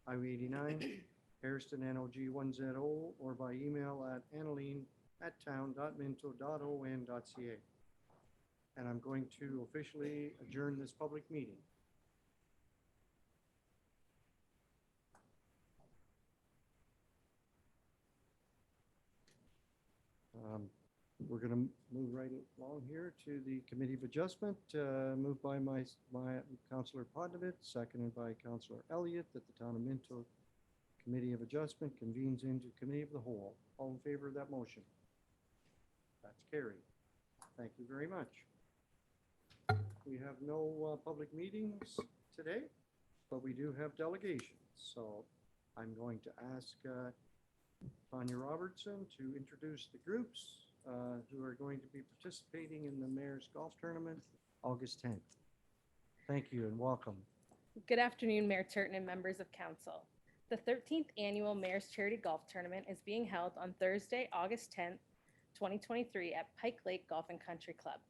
Highway 89, Harrison NOG 10, or by email at annaline@town.minto.on.ca. And I'm going to officially adjourn this public meeting. We're going to move right along here to the Committee of Adjustment, moved by my Councillor Podnovitz, seconded by Councillor Elliott, that the Town of Minto Committee of Adjustment convenes into Committee of the Whole. All in favor of that motion? That's carried. Thank you very much. We have no public meetings today, but we do have delegations. So I'm going to ask Tanya Robertson to introduce the groups who are going to be participating in the Mayor's Golf Tournament, August 10th. Thank you and welcome. Good afternoon, Mayor Turton and members of council. The 13th Annual Mayor's Charity Golf Tournament is being held on Thursday, August 10th, 2023 at Pike Lake Golf and Country Club.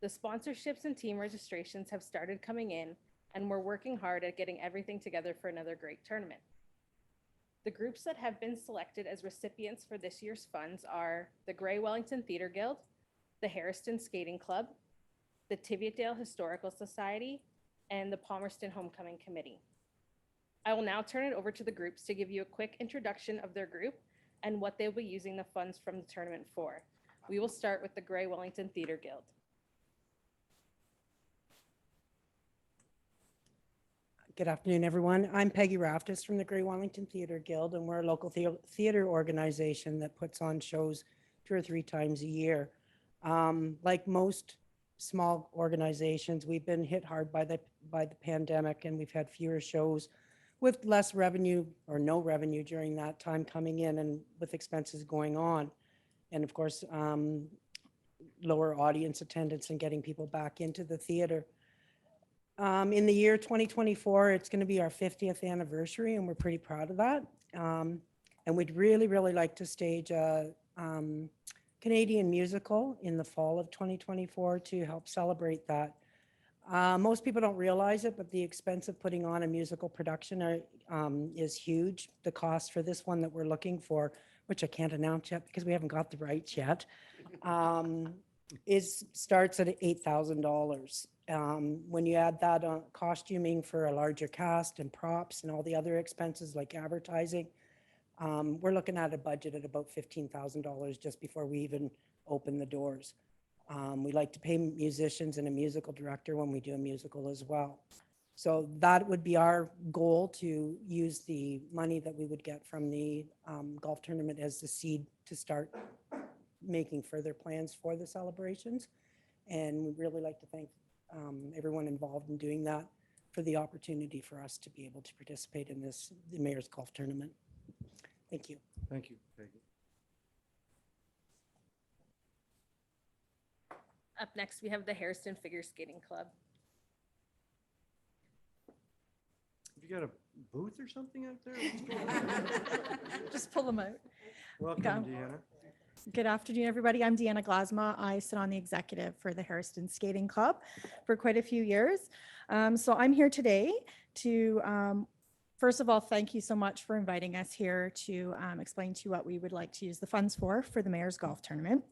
The sponsorships and team registrations have started coming in, and we're working hard at getting everything together for another great tournament. The groups that have been selected as recipients for this year's funds are the Grey Wellington Theatre Guild, the Harrison Skating Club, the Tiviotdale Historical Society, and the Palmerston Homecoming Committee. I will now turn it over to the groups to give you a quick introduction of their group and what they'll be using the funds from the tournament for. We will start with the Grey Wellington Theatre Guild. Good afternoon, everyone. I'm Peggy Raftis from the Grey Wellington Theatre Guild, and we're a local theatre organization that puts on shows 2 or 3 times a year. Like most small organizations, we've been hit hard by the pandemic, and we've had fewer shows with less revenue or no revenue during that time coming in, and with expenses going on. And of course, lower audience attendance and getting people back into the theater. In the year 2024, it's going to be our 50th anniversary, and we're pretty proud of that. And we'd really, really like to stage a Canadian musical in the fall of 2024 to help celebrate that. Most people don't realize it, but the expense of putting on a musical production is huge. The cost for this one that we're looking for, which I can't announce yet because we haven't got the rights yet, starts at $8,000. When you add that on costuming for a larger cast and props and all the other expenses like advertising, we're looking at a budget at about $15,000 just before we even open the doors. We like to pay musicians and a musical director when we do a musical as well. So that would be our goal, to use the money that we would get from the golf tournament as the seed to start making further plans for the celebrations. And we'd really like to thank everyone involved in doing that for the opportunity for us to be able to participate in the Mayor's Golf Tournament. Thank you. Thank you, Peggy. Up next, we have the Harrison Figure Skating Club. Have you got a booth or something out there? What's going on? Just pull them out. Welcome, Go. Deanna. Good afternoon, everybody. I'm Deanna Glasma. I sit on the executive for the Harrison Skating Club for quite a few years. So I'm here today to, first of all, thank you so much for inviting us here to explain to you what we would like to use the funds for the Mayor's Golf Tournament.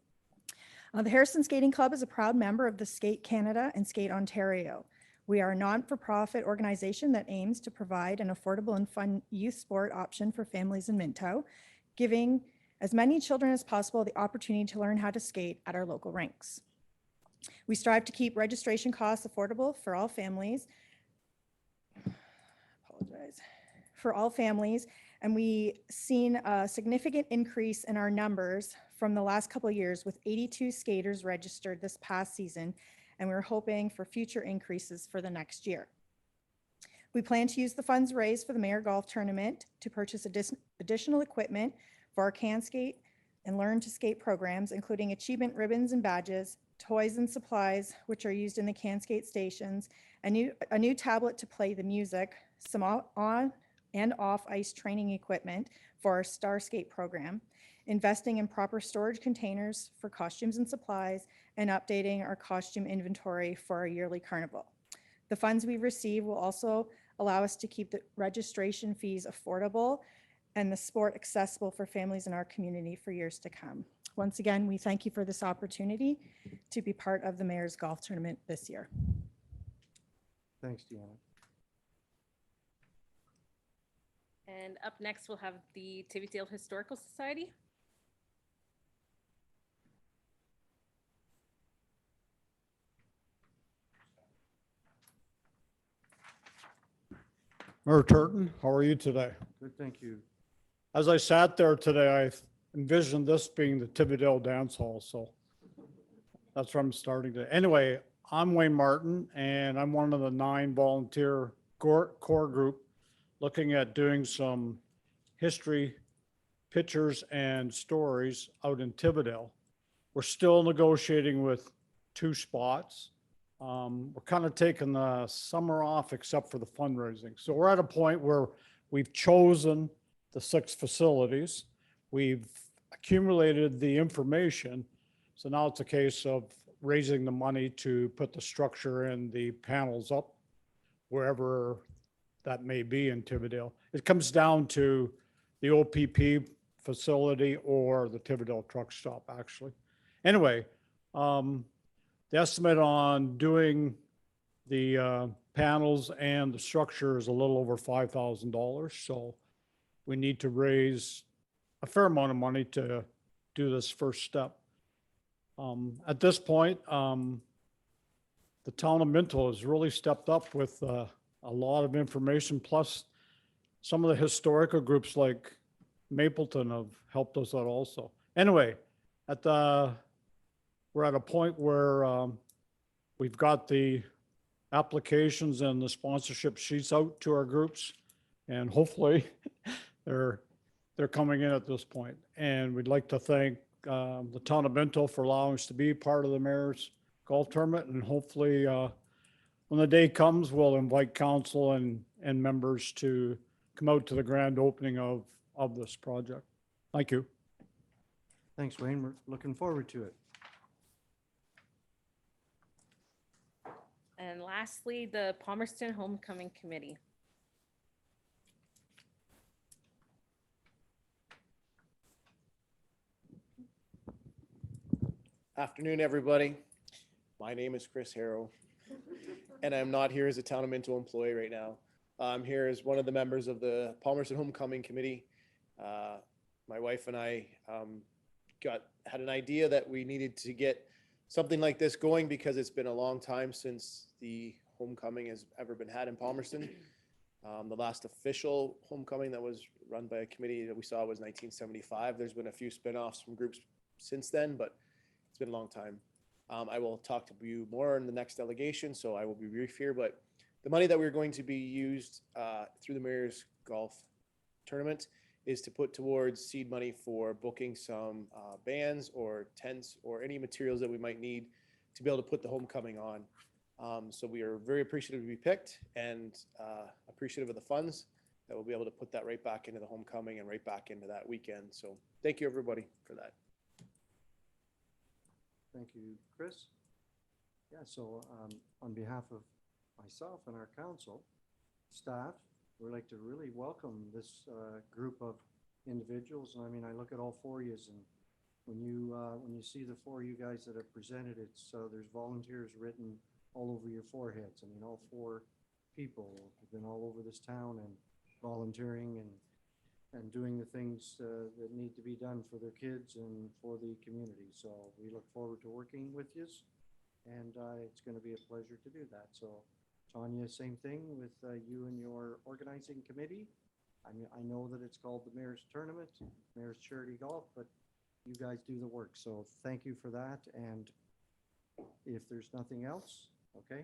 The Harrison Skating Club is a proud member of the Skate Canada and Skate Ontario. We are a non-for-profit organization that aims to provide an affordable and fun youth sport option for families in Minto, giving as many children as possible the opportunity to learn how to skate at our local rinks. We strive to keep registration costs affordable for all families. And we seen a significant increase in our numbers from the last couple of years with 82 skaters registered this past season. And we're hoping for future increases for the next year. We plan to use the funds raised for the Mayor Golf Tournament to purchase additional equipment for our Can Skate and Learn to Skate programs, including achievement ribbons and badges, toys and supplies, which are used in the Can Skate stations, a new tablet to play the music, some on and off ice training equipment for our Star Skate program, investing in proper storage containers for costumes and supplies, and updating our costume inventory for our yearly carnival. The funds we receive will also allow us to keep the registration fees affordable and the sport accessible for families in our community for years to come. Once again, we thank you for this opportunity to be part of the Mayor's Golf Tournament this year. Thanks, Deanna. And up next, we'll have the Tibbettsdale Historical Society. Mayor Turton, how are you today? Good, thank you. As I sat there today, I envisioned this being the Tibbettsdale Dance Hall, so that's where I'm starting to. Anyway, I'm Wayne Martin, and I'm one of the 9 volunteer core group looking at doing some history, pictures, and stories out in Tibbettsdale. We're still negotiating with 2 spots. We're kind of taking the summer off except for the fundraising. So we're at a point where we've chosen the 6 facilities. We've accumulated the information. So now it's a case of raising the money to put the structure and the panels up wherever that may be in Tibbettsdale. It comes down to the OPP facility or the Tibbettsdale truck stop, actually. Anyway, the estimate on doing the panels and the structure is a little over $5,000. So we need to raise a fair amount of money to do this first step. At this point, the town of Minto has really stepped up with a lot of information, plus some of the historical groups like Mapleton have helped us out also. Anyway, we're at a point where we've got the applications and the sponsorship sheets out to our groups, and hopefully they're coming in at this point. And we'd like to thank the town of Minto for allowing us to be part of the Mayor's Golf Tournament, and hopefully when the day comes, we'll invite council and members to come out to the grand opening of this project. Thank you. Thanks, Wayne. We're looking forward to it. And lastly, the Palmerston Homecoming Committee. Afternoon, everybody. My name is Chris Harrow, and I'm not here as a Town of Minto employee right now. I'm here as one of the members of the Palmerston Homecoming Committee. My wife and I had an idea that we needed to get something like this going because it's been a long time since the homecoming has ever been had in Palmerston. The last official homecoming that was run by a committee that we saw was 1975. There's been a few spinoffs from groups since then, but it's been a long time. I will talk to you more in the next delegation, so I will be brief here, but the money that we're going to be used through the Mayor's Golf Tournament is to put towards seed money for booking some bands or tents or any materials that we might need to be able to put the homecoming on. So we are very appreciative to be picked and appreciative of the funds that we'll be able to put that right back into the homecoming and right back into that weekend. So thank you, everybody, for that. Thank you, Chris. Yeah, so on behalf of myself and our council staff, we'd like to really welcome this group of individuals. And I mean, I look at all 4 of you, and when you see the 4 of you guys that have presented, it's there's volunteers written all over your foreheads. I mean, all 4 people have been all over this town and volunteering and doing the things that need to be done for their kids and for the community. So we look forward to working with you, and it's going to be a pleasure to do that. So Tanya, same thing with you and your organizing committee. I mean, I know that it's called the Mayor's Tournament, Mayor's Charity Golf, but you guys do the work. So thank you for that. And if there's nothing else, okay,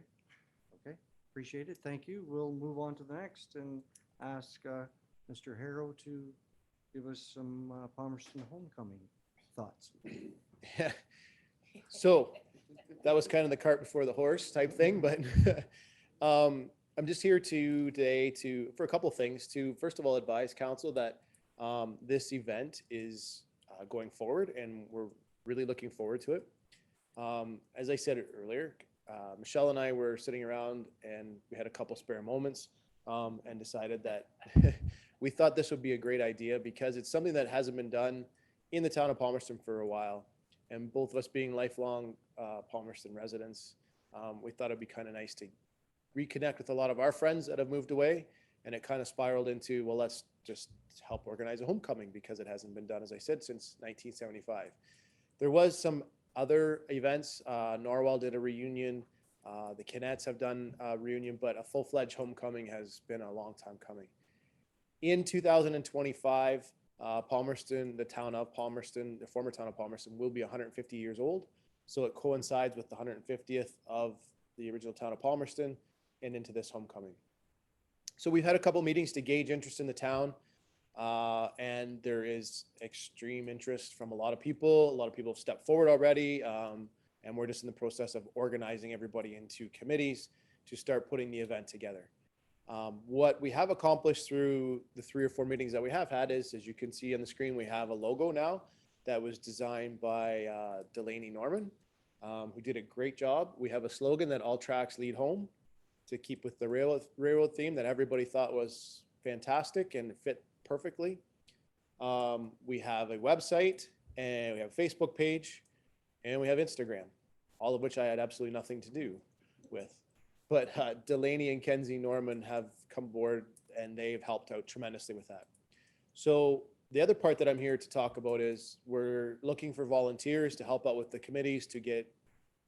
appreciate it. Thank you. We'll move on to the next and ask Mr. Harrow to give us some Palmerston homecoming thoughts. So that was kind of the cart before the horse type thing, but I'm just here today for a couple of things. To first of all advise council that this event is going forward, and we're really looking forward to it. As I said earlier, Michelle and I were sitting around and we had a couple spare moments and decided that we thought this would be a great idea because it's something that hasn't been done in the town of Palmerston for a while. And both of us being lifelong Palmerston residents, we thought it'd be kind of nice to reconnect with a lot of our friends that have moved away. And it kind of spiraled into, well, let's just help organize a homecoming because it hasn't been done, as I said, since 1975. There was some other events. Norwell did a reunion. The Kinets have done a reunion, but a full-fledged homecoming has been a long time coming. In 2025, Palmerston, the town of Palmerston, the former town of Palmerston, will be 150 years old. So it coincides with the 150th of the original town of Palmerston and into this homecoming. So we've had a couple meetings to gauge interest in the town. And there is extreme interest from a lot of people. A lot of people have stepped forward already. And we're just in the process of organizing everybody into committees to start putting the event together. What we have accomplished through the 3 or 4 meetings that we have had is, as you can see on the screen, we have a logo now that was designed by Delaney Norman, who did a great job. We have a slogan that all tracks lead home, to keep with the railroad theme that everybody thought was fantastic and fit perfectly. We have a website, and we have a Facebook page, and we have Instagram, all of which I had absolutely nothing to do with. But Delaney and Kenzie Norman have come aboard, and they've helped out tremendously with that. So the other part that I'm here to talk about is we're looking for volunteers to help out with the committees to get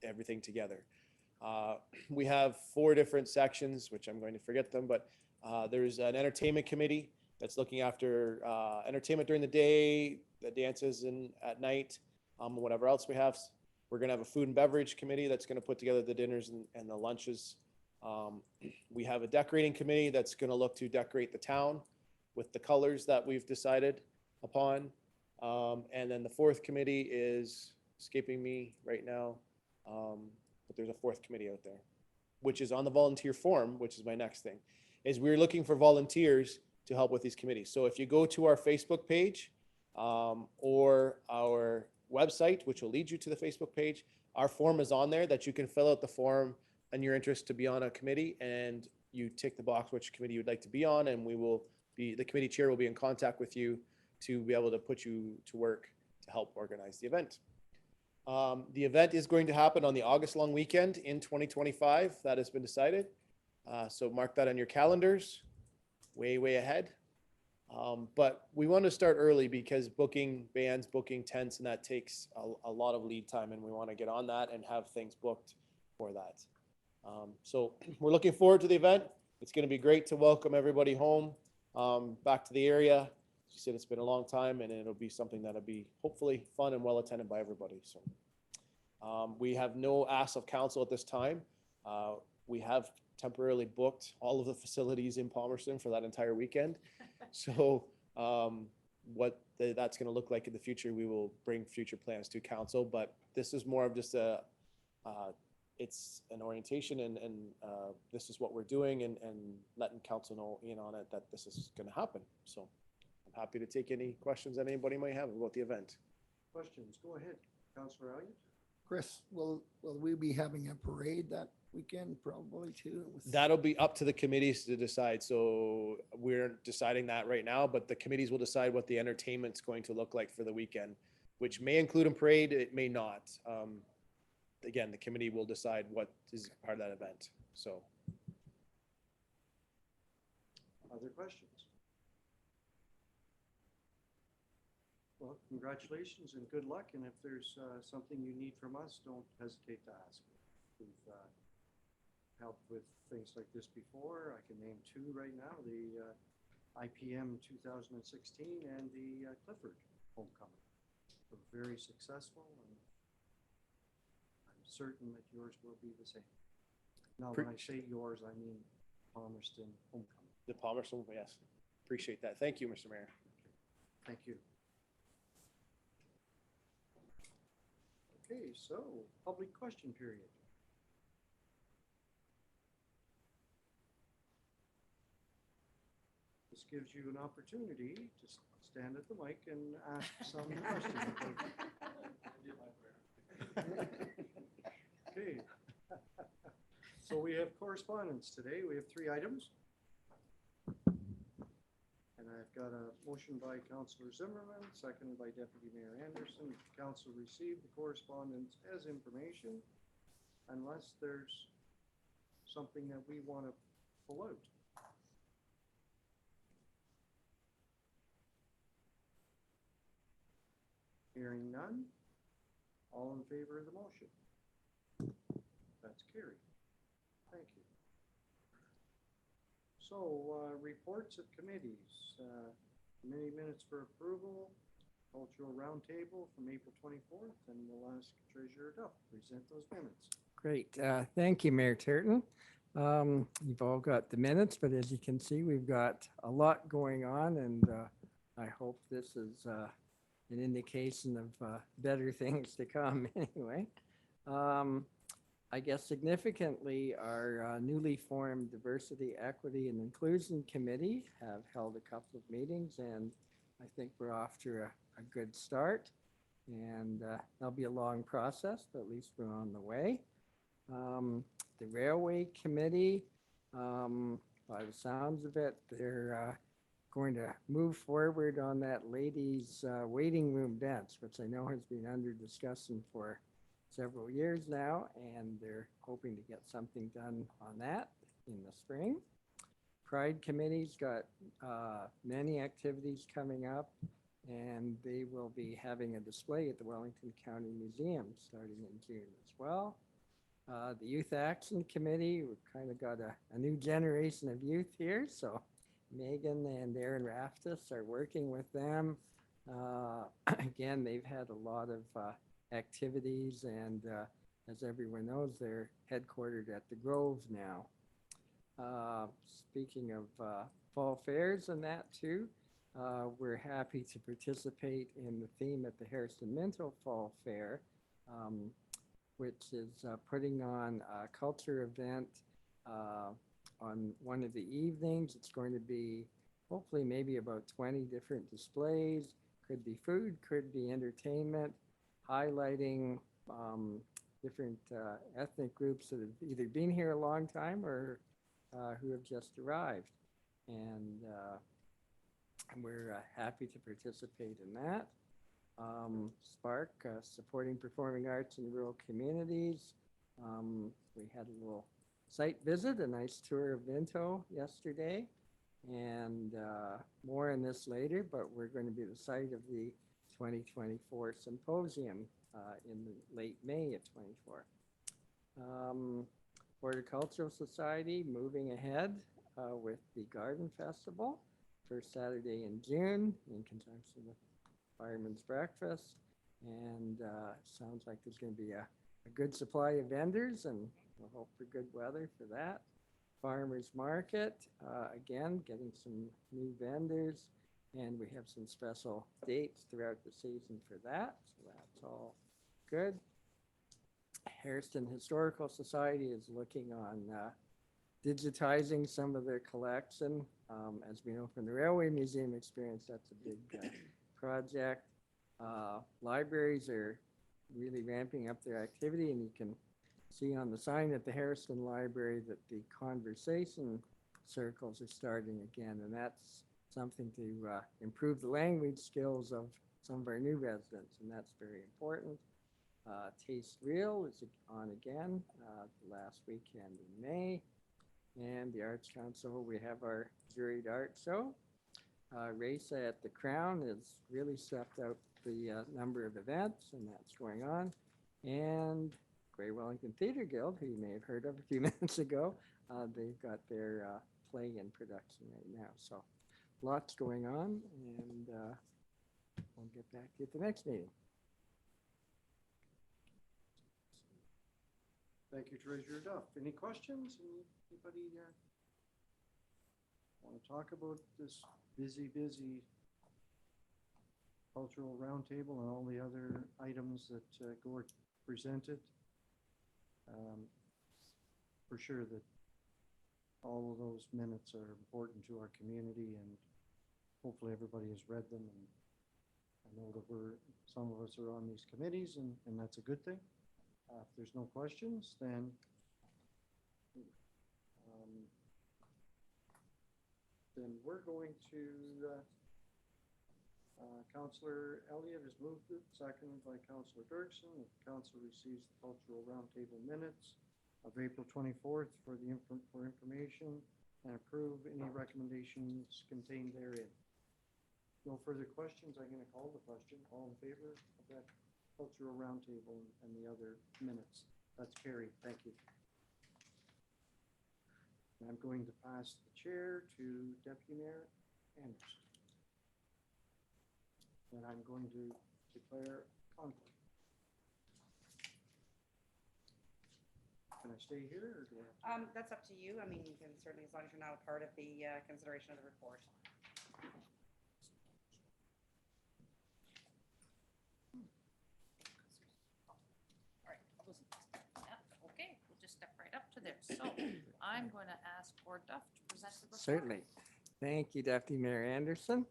everything together. We have 4 different sections, which I'm going to forget them, but there's an entertainment committee that's looking after entertainment during the day, the dances at night, whatever else we have. We're going to have a food and beverage committee that's going to put together the dinners and the lunches. We have a decorating committee that's going to look to decorate the town with the colors that we've decided upon. And then the 4th committee is escaping me right now. But there's a 4th committee out there, which is on the volunteer form, which is my next thing, is we're looking for volunteers to help with these committees. So if you go to our Facebook page or our website, which will lead you to the Facebook page, our form is on there that you can fill out the form and your interest to be on a committee, and you tick the box which committee you would like to be on, and the committee chair will be in contact with you to be able to put you to work to help organize the event. The event is going to happen on the August long weekend in 2025. That has been decided. So mark that on your calendars, way ahead. But we want to start early because booking bands, booking tents, and that takes a lot of lead time, and we want to get on that and have things booked for that. So we're looking forward to the event. It's going to be great to welcome everybody home, back to the area. As you said, it's been a long time, and it'll be something that'll be hopefully fun and well attended by everybody. So we have no ask of council at this time. We have temporarily booked all of the facilities in Palmerston for that entire weekend. So what that's going to look like in the future, we will bring future plans to council. But this is more of just it's an orientation, and this is what we're doing, and letting council know in on it that this is going to happen. So I'm happy to take any questions that anybody might have about the event. Questions? Go ahead, Councillor Elliott. Chris, will we be having a parade that weekend probably too? That'll be up to the committees to decide. So we're deciding that right now, but the committees will decide what the entertainment's going to look like for the weekend, which may include a parade, it may not. Again, the committee will decide what is part of that event. So. Other questions? Well, congratulations and good luck. And if there's something you need from us, don't hesitate to ask. We've helped with things like this before. I can name 2 right now. The IPM 2016 and the Clifford Homecoming. Were very successful, and I'm certain that yours will be the same. Now, when I say yours, I mean Palmerston Homecoming. The Palmerston, yes. Appreciate that. Thank you, Mr. Mayor. Thank you. Okay, so public question period. This gives you an opportunity to stand at the mic and ask some questions. Okay. So we have correspondence today. We have 3 items. And I've got a motion by Councillor Zimmerman, seconded by Deputy Mayor Anderson. Council received the correspondence as information unless there's something that we want to pull out. Hearing none. All in favor of the motion? That's carried. Thank you. So, reports of committees, committee minutes for approval, cultural roundtable from April 24th, and we'll ask Treasurer Duff to present those minutes. Great. Thank you, Mayor Turton. You've all got the minutes, but as you can see, we've got a lot going on, and I hope this is an indication of better things to come anyway. I guess significantly, our newly formed Diversity, Equity, and Inclusion Committee have held a couple of meetings, and I think we're off to a good start. And that'll be a long process, but at least we're on the way. The Railway Committee, by the sounds of it, they're going to move forward on that ladies' waiting room bench, which I know has been under discussion for several years now, and they're hoping to get something done on that in the spring. Pride Committee's got many activities coming up, and they will be having a display at the Wellington County Museum starting in June as well. The Youth Action Committee, we've kind of got a new generation of youth here, so Megan and Aaron Raftis are working with them. Again, they've had a lot of activities, and as everyone knows, they're headquartered at the Grove now. Speaking of fall fairs and that too, we're happy to participate in the theme at the Harrison Minto Fall Fair, which is putting on a culture event on one of the evenings. It's going to be hopefully maybe about 20 different displays. Could be food, could be entertainment, highlighting different ethnic groups that have either been here a long time or who have just arrived. And we're happy to participate in that. Spark, supporting performing arts in rural communities. We had a little site visit, a nice tour of Minto yesterday, and more on this later, but we're going to be the site of the 2024 symposium in late May of 24. Horticultural Society moving ahead with the Garden Festival, first Saturday in June in conjunction with Fireman's Breakfast, and sounds like there's going to be a good supply of vendors, and we'll hope for good weather for that. Farmers Market, again, getting some new vendors, and we have some special dates throughout the season for that, so that's all good. Harrison Historical Society is looking on digitizing some of their collection. As we know from the Railway Museum experience, that's a big project. Libraries are really ramping up their activity, and you can see on the sign at the Harrison Library that the conversation circles are starting again, and that's something to improve the language skills of some of our new residents, and that's very important. Taste Real is on again the last weekend in May. And the Arts Council, we have our juried art show. Raisa at the Crown has really stepped out the number of events, and that's going on. And Grey Wellington Theatre Guild, who you may have heard of a few minutes ago, they've got their play in production right now. So lots going on, and we'll get back to you at the next meeting. Thank you, Treasurer Duff. Any questions? Anybody want to talk about this busy cultural roundtable and all the other items that Gord presented? For sure that all of those minutes are important to our community, and hopefully everybody has read them. And I know that some of us are on these committees, and that's a good thing. If there's no questions, then we're going to, Councillor Elliott has moved it, seconded by Councillor Dirksen. The council receives the cultural roundtable minutes of April 24th for information and approve any recommendations contained therein. No further questions. I'm going to call the question. All in favor of that cultural roundtable and the other minutes? That's carried. Thank you. And I'm going to pass the chair to Deputy Mayor Anderson. And I'm going to declare conflict. Can I stay here, or do I have to? That's up to you. I mean, you can certainly, as long as you're not a part of the consideration of the report. All right, I wasn't expecting that, but okay, we'll just step right up to there. So I'm going to ask Gord Duff to present the report. Certainly. Thank you, Deputy Mayor Anderson.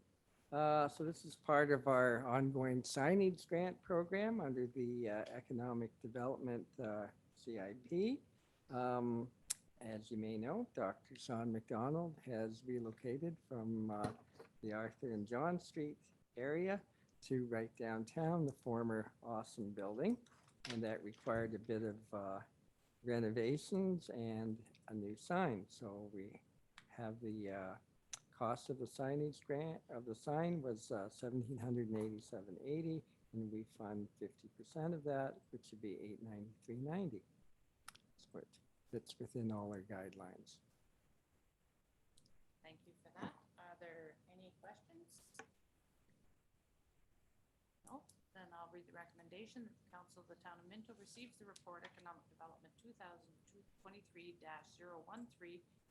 So this is part of our ongoing signage grant program under the Economic Development CIP. As you may know, Dr. Sean McDonald has relocated from the Arthur and John Street area to right downtown, the former Awesome Building. And that required a bit of renovations and a new sign. So we have the cost of the signage grant of the sign was $1,787.80, and we fund 50% of that, which would be $893.90. So it fits within all our guidelines. Thank you for that. Are there any questions? No? Then I'll read the recommendation that the Council of the Town of Minto receives the report Economic Development 2023-013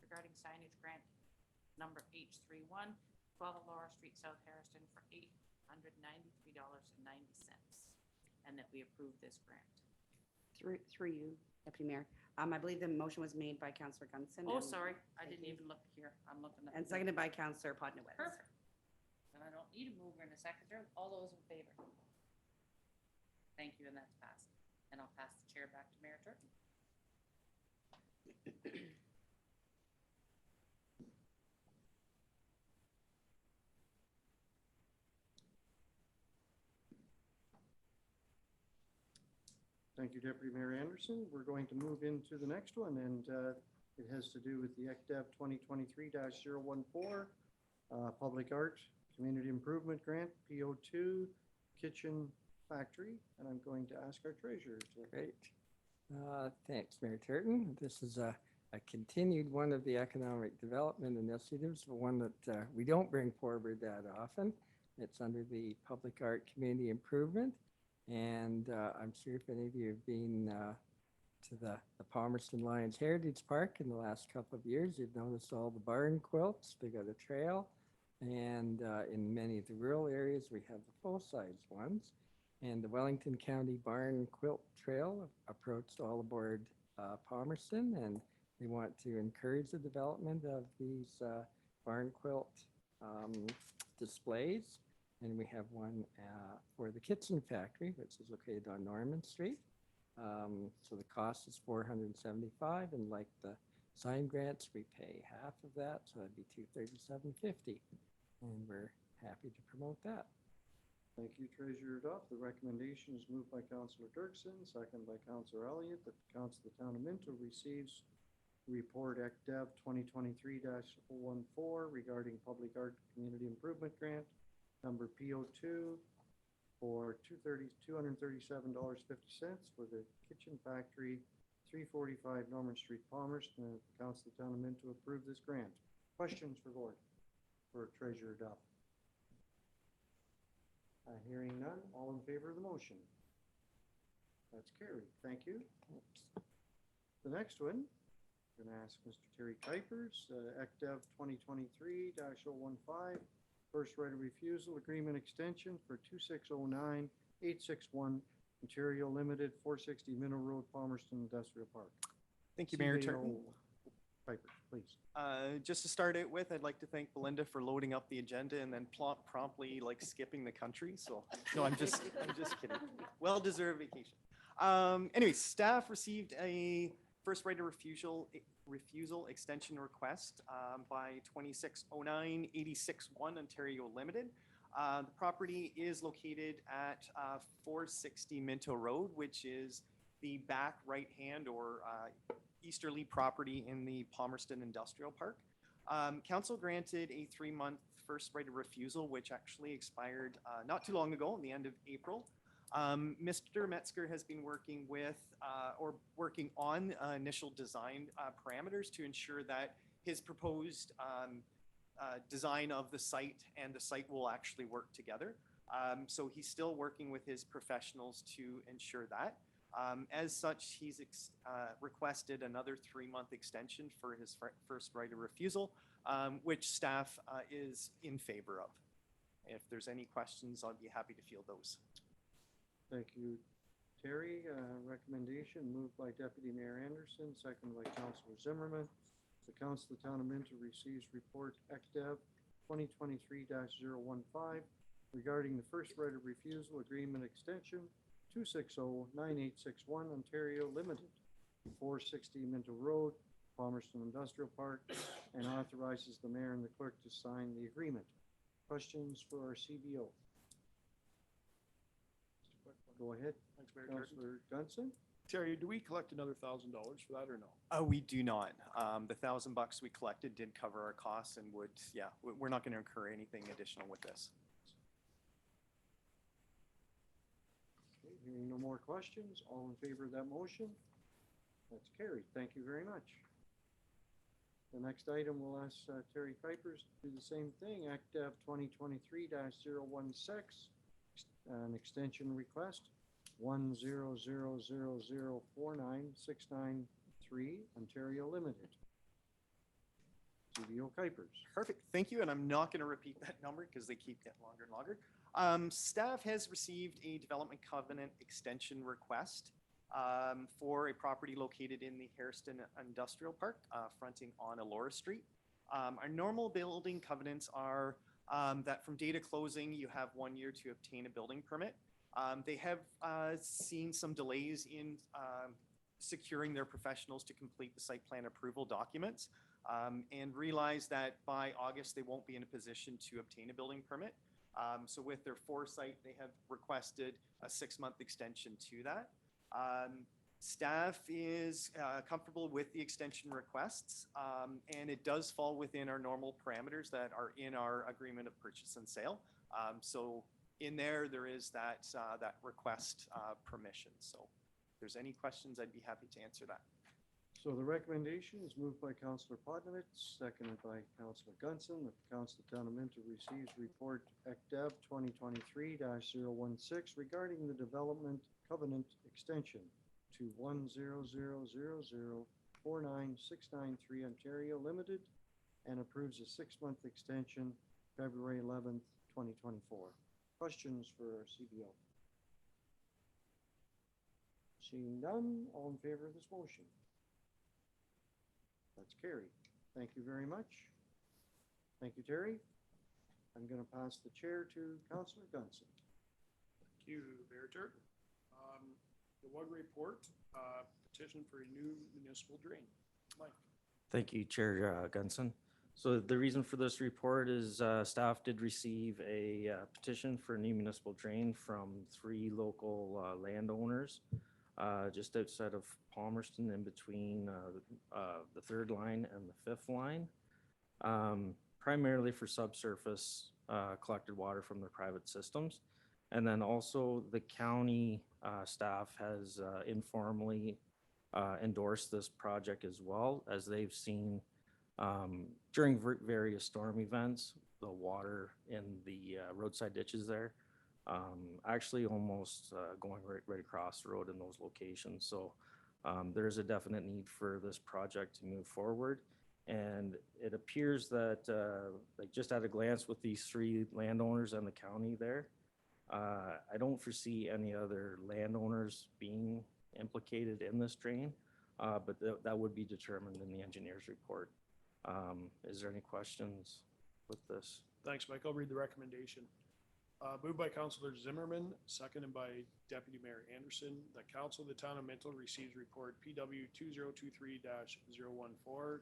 regarding signage grant number H31, 12 Laura Street, South Harrison for $893.90, and that we approve this grant. Through you, Deputy Mayor. I believe the motion was made by Councillor Gunson. Oh, and- sorry, I Thank didn't you. even look here. I'm looking at. And seconded by Councillor Podnowitz. Perfect. And I don't need a mover and a seconder. All those in favor? Thank you, and that's passed. And I'll pass the chair back to Mayor Turton. Thank you, Deputy Mayor Anderson. We're going to move into the next one, and it has to do with the ECDEV 2023-014, Public Art Community Improvement Grant, PO2, Kitchen Factory, and I'm going to ask our treasurer to. Great. Thanks, Mayor Turton. This is a continued one of the economic development initiatives, but one that we don't bring forward that often. It's under the Public Art Community Improvement. And I'm sure if any of you have been to the Palmerston Lions Heritage Park in the last couple of years, you've noticed all the barn quilts. They got a trail. And in many of the rural areas, we have the full-size ones. And the Wellington County Barn Quilt Trail approached All Aboard Palmerston, and they want to encourage the development of these barn quilt displays. And we have one for the Kitchen Factory, which is located on Norman Street. So the cost is $475, and like the sign grants, we pay half of that, so that'd be $237.50, and we're happy to promote that. Thank you, Treasurer Duff. The recommendation is moved by Councillor Dirksen, second by Councillor Elliott, that the Council of the Town of Minto receives report ECDEV 2023-014 regarding Public Art Community Improvement Grant number PO2 for $237.50 for the Kitchen Factory, 345 Norman Street, Palmerston. And the Council of the Town of Minto approve this grant. Questions for Gord? for Treasurer Duff? Hearing none, all in favor of the motion? That's carried. Thank you. The next one, I'm going to ask Mr. Terry Kuipers, ECDEV 2023-015, first right of refusal agreement extension for 2609-861 Ontario Limited, 460 Minto Road, Palmerston Industrial Park. Thank you, Mayor CBO Turton. Kuipers, please. Just to start it with, I'd like to thank Belinda for loading up the agenda and then promptly like skipping the country. So no, I'm just kidding. Well-deserved vacation. Anyway, staff received a first right of refusal extension request by 2609-861 Ontario Limited. The property is located at 460 Minto Road, which is the back right-hand or easterly property in the Palmerston Industrial Park. Council granted a 3-month first right of refusal, which actually expired not too long ago, in the end of April. Mr. Metzger has been working with or working on initial design parameters to ensure that his proposed design of the site and the site will actually work together. So he's still working with his professionals to ensure that. As such, he's requested another 3-month extension for his first right of refusal, which staff is in favor of. If there's any questions, I'd be happy to field those. Thank you, Terry. Recommendation moved by Deputy Mayor Anderson, seconded by Councilor Zimmerman. The Council of the Town of Minto receives report ECDEV 2023-015 regarding the first right of refusal agreement extension 260-9861 Ontario Limited, 460 Minto Road, Palmerston Industrial Park, and authorizes the mayor and the clerk to sign the agreement. Questions for our CBO? Go ahead. Thanks, Mayor Turton. Councilor Gunson. Terry, do we collect another $1,000 for that or no? We do not. The $1,000 we collected did cover our costs and would, yeah, we're not going to incur anything additional with this. Okay, hearing no more questions, all in favor of that motion? That's carried. Thank you very much. The next item, we'll ask Terry Kuipers to do the same thing, ECDEV 2023-016, an extension request, 100004969 Ontario Limited. CBO Kuipers. Perfect, thank you, and I'm not going to repeat that number because they keep getting longer and longer. Staff has received a development covenant extension request for a property located in the Hairston Industrial Park, fronting on Elora Street. Our normal building covenants are that from date of closing, you have 1 year to obtain a building permit. They have seen some delays in securing their professionals to complete the site plan approval documents and realize that by August, they won't be in a position to obtain a building permit. So with their foresight, they have requested a 6-month extension to that. Staff is comfortable with the extension requests, and it does fall within our normal parameters that are in our agreement of purchase and sale. So in there is that request permission. So if there's any questions, I'd be happy to answer that. So the recommendation is moved by Councilor Podnovich, seconded by Councilor Gunson, that the Council of Town of Minto receives report ECDEV 2023-016 regarding the development covenant extension to 100004969 Ontario Limited and approves a 6-month extension February 11th, 2024. Questions for our CBO? Seeing none, all in favor of this motion? That's carried. Thank you very much. Thank you, Terry. I'm going to pass the chair to Councilor Gunson. Thank you, Mayor Turton. The one report, petition for a new municipal drain. Mike. Thank you, Chair Gunson. So the reason for this report is staff did receive a petition for a new municipal drain from 3 local landowners just outside of Palmerston, in between the 3rd line and the 5th line, primarily for subsurface collected water from their private systems. And then also the county staff has informally endorsed this project as well, as they've seen during various storm events the water in the roadside ditches there. Actually almost going right across the road in those locations. So there's a definite need for this project to move forward. And it appears that, like just at a glance with these three landowners and the county there, I don't foresee any other landowners being implicated in this drain, but that would be determined in the engineer's report. Is there any questions with this? Thanks, Mike. I'll read the recommendation. Moved by Councillor Zimmerman, seconded by Deputy Mayor Anderson, that Council of the Town of Minto receives report PW 2023-014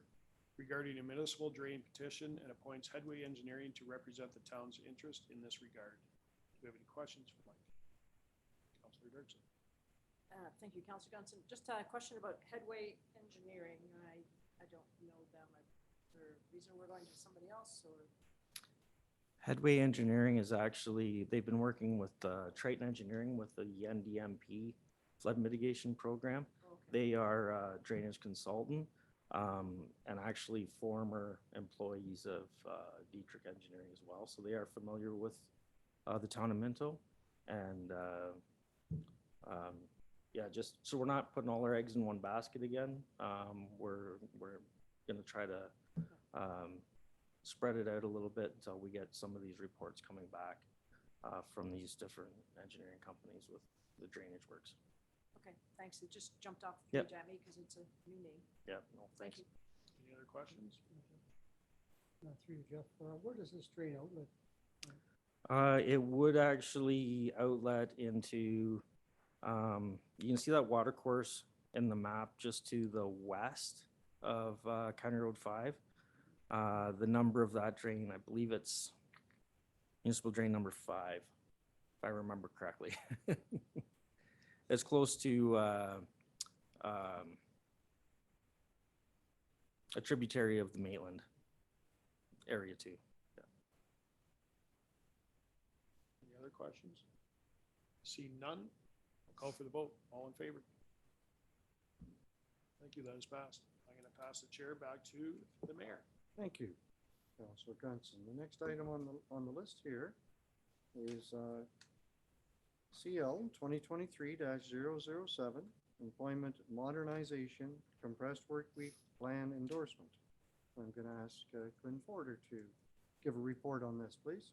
regarding a municipal drain petition and appoints Headway Engineering to represent the town's interest in this regard. Do we have any questions for Mike? Councillor Dirksen. Thank you, Councillor Gunson. Just a question about Headway Engineering. I don't know them. Is there a reason we're going to somebody else or? Headway Engineering is actually, they've been working with Triton Engineering with the NDMP flood mitigation program. They are a drainage consultant and actually former employees of Dietrich Engineering as well. So they are familiar with the town of Minto. And yeah, just so we're not putting all our eggs in one basket again. We're going to try to spread it out a little bit until we get some of these reports coming back from these different engineering companies with the drainage works. Okay, thanks. It just jumped off the Yep. page at me because it's a new name. Yeah, no, thanks. you. Any other questions? Through you, Jeff, where does this drain outlet? It would actually outlet into, you can see that water course in the map just to the west of County Road 5. The number of that drain, I believe it's municipal drain number 5, if I remember correctly. It's close to a tributary of the Maitland area too. Any other questions? See none. I'll call for the vote. All in favor? Thank you. That is passed. I'm going to pass the chair back to the mayor. Thank you, Councillor Gunson. The next item on the list here is CL 2023-007, Employment Modernization Compressed Work Week Plan Endorsement. I'm going to ask Quinn Forder to give a report on this, please.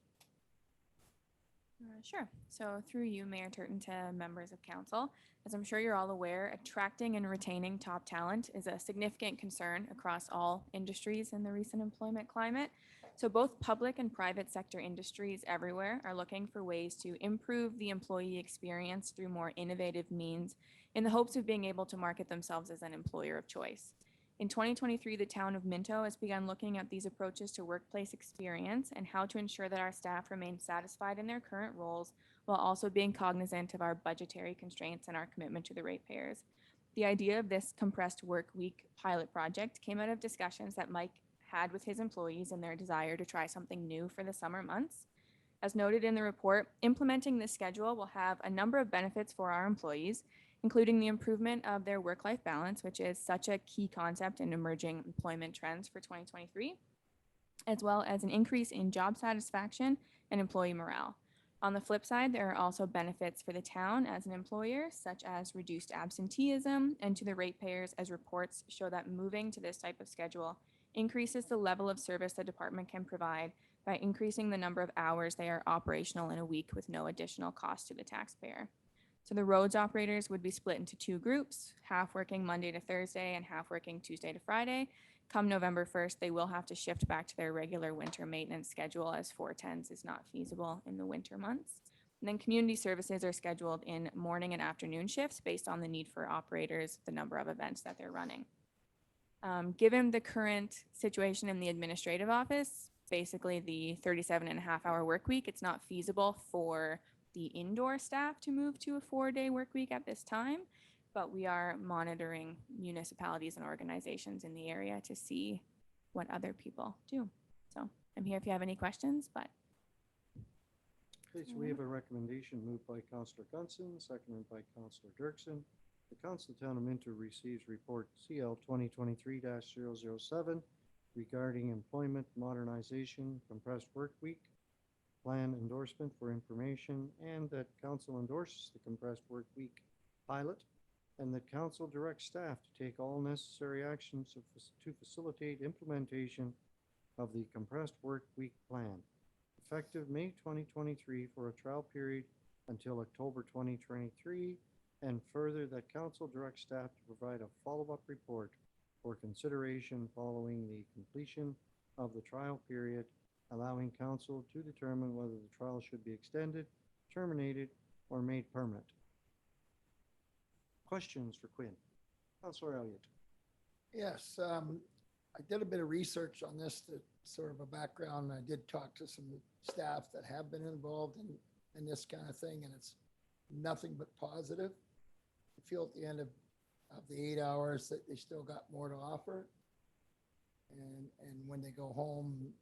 Sure. So through you, Mayor Turton, to members of council, as I'm sure you're all aware, attracting and retaining top talent is a significant concern across all industries in the recent employment climate. So both public and private sector industries everywhere are looking for ways to improve the employee experience through more innovative means in the hopes of being able to market themselves as an employer of choice. In 2023, the town of Minto has begun looking at these approaches to workplace experience and how to ensure that our staff remain satisfied in their current roles while also being cognizant of our budgetary constraints and our commitment to the ratepayers. The idea of this compressed work week pilot project came out of discussions that Mike had with his employees and their desire to try something new for the summer months. As noted in the report, implementing this schedule will have a number of benefits for our employees, including the improvement of their work-life balance, which is such a key concept in emerging employment trends for 2023, as well as an increase in job satisfaction and employee morale. On the flip side, there are also benefits for the town as an employer, such as reduced absenteeism, and to the ratepayers, as reports show that moving to this type of schedule increases the level of service the department can provide by increasing the number of hours they are operational in a week with no additional cost to the taxpayer. So the roads operators would be split into two groups, half working Monday to Thursday and half working Tuesday to Friday. Come November 1st, they will have to shift back to their regular winter maintenance schedule as 410s is not feasible in the winter months. And then community services are scheduled in morning and afternoon shifts based on the need for operators, the number of events that they're running. Given the current situation in the administrative office, basically the 37.5-hour work week, it's not feasible for the indoor staff to move to a 4-day work week at this time, but we are monitoring municipalities and organizations in the area to see what other people do. So I'm here if you have any questions, but. Okay, so we have a recommendation moved by Councillor Gunson, seconded by Councillor Dirksen. The Council of the Town of Minto receives report CL 2023-007, regarding employment modernization, compressed work week, plan endorsement for information, and that council endorses the compressed work week pilot, and that council directs staff to take all necessary actions to facilitate implementation of the compressed work week plan, effective May 2023 for a trial period until October 2023, and further that council directs staff to provide a follow-up report for consideration following the completion of the trial period, allowing council to determine whether the trial should be extended, terminated, or made permanent. Questions for Quinn? Councillor Elliott. Yes, I did a bit of research on this, to sort of a background. I did talk to some staff that have been involved in this kind of thing, and it's nothing but positive. I feel at the end of the 8 hours that they still got more to offer. And when they go home,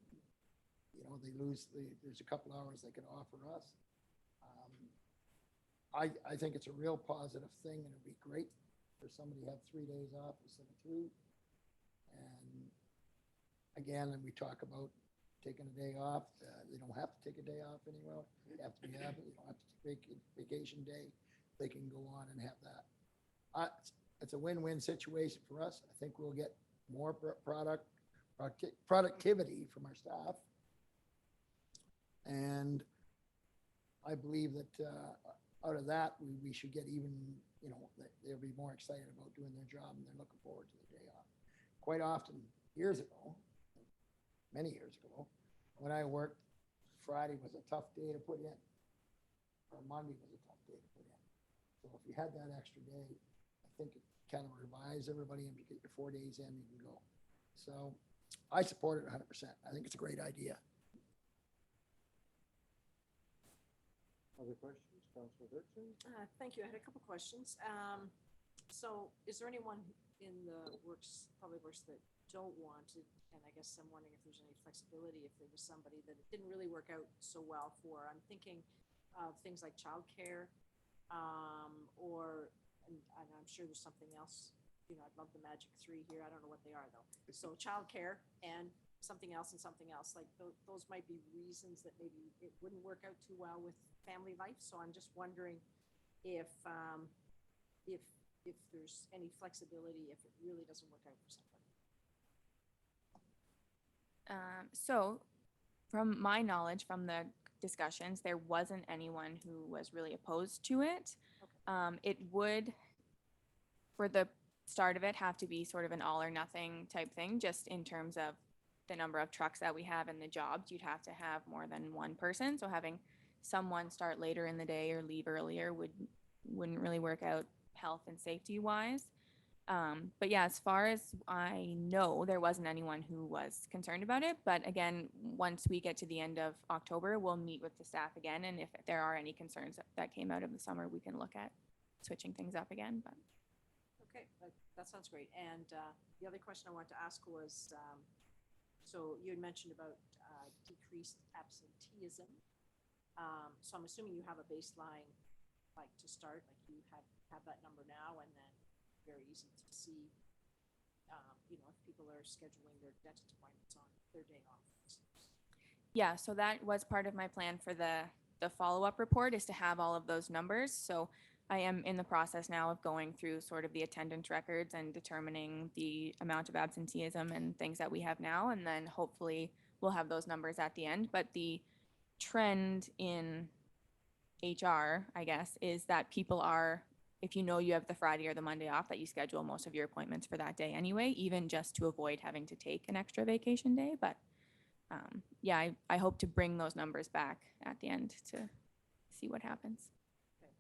you know, they lose there's a couple hours they can offer us. I think it's a real positive thing, and it'd be great for somebody to have 3 days off instead of 2. And again, we talk about taking a day off. They don't have to take a day off anymore. They have to be happy. They don't have to take vacation day. They can go on and have that. It's a win-win situation for us. I think we'll get more productivity from our staff. And I believe that out of that, we should get even, you know, they'll be more excited about doing their job, and they're looking forward to the day off. Quite often, years ago, many years ago, when I worked, Friday was a tough day to put in, or Monday was a tough day to put in. So if you had that extra day, I think it kind of revives everybody, and you get your 4 days in, you can go. So I support it 100%. I think it's a great idea. Other questions? Councillor Dirksen? Thank you. I had a couple questions. So is there anyone in the public works that don't want to, and I guess I'm wondering if there's any flexibility if there was somebody that it didn't really work out so well for. I'm thinking of things like childcare, and I'm sure there's something else. You know, I'd love the magic 3 here. I don't know what they are though. So childcare and something else and something else. Like those might be reasons that maybe it wouldn't work out too well with family life. So I'm just wondering if there's any flexibility if it really doesn't work out for somebody. So from my knowledge, from the discussions, there wasn't anyone who was really opposed to it. It would, for the start of it, have to be sort of an all or nothing type thing, just in terms of the number of trucks that we have and the jobs. You'd have to have more than one person. So having someone start later in the day or leave earlier wouldn't really work out health and safety wise. But yeah, as far as I know, there wasn't anyone who was concerned about it. But again, once we get to the end of October, we'll meet with the staff again. And if there are any concerns that came out of the summer, we can look at switching things up again. But Okay, that sounds great. And the other question I wanted to ask was, so you had mentioned about decreased absenteeism. So I'm assuming you have a baseline, like to start, like you have that number now, and then very easy to see, you know, if people are scheduling their dentist appointments on their day off. yeah, so that was part of my plan for the follow-up report, is to have all of those numbers. So I am in the process now of going through sort of the attendance records and determining the amount of absenteeism and things that we have now. And then hopefully we'll have those numbers at the end. But the trend in HR, I guess, is that people are, if you know you have the Friday or the Monday off, that you schedule most of your appointments for that day anyway, even just to avoid having to take an extra vacation day. But yeah, I hope to bring those numbers back at the end to see what happens. Okay,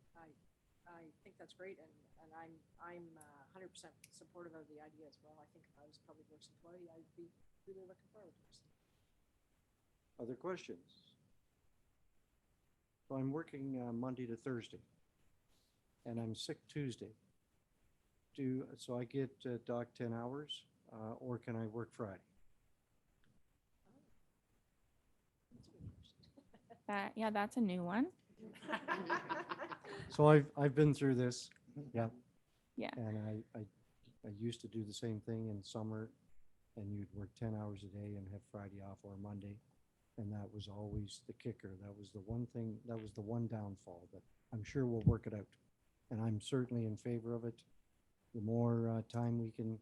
I think that's great, and I'm 100% supportive of the idea as well. I think if I was a public works employee, I'd be really looking forward to this. Other questions? So I'm working Monday to Thursday, and I'm sick Tuesday. So I get dock 10 hours, or can I work Friday? Yeah, that's a new one. So I've been through this, yeah. Yeah. And I used to do the same thing in summer and you'd work 10 hours a day and have Friday off or Monday. And that was always the kicker. That was the one thing, that was the one downfall, but I'm sure we'll work it out. And I'm certainly in favor of it. The more time we can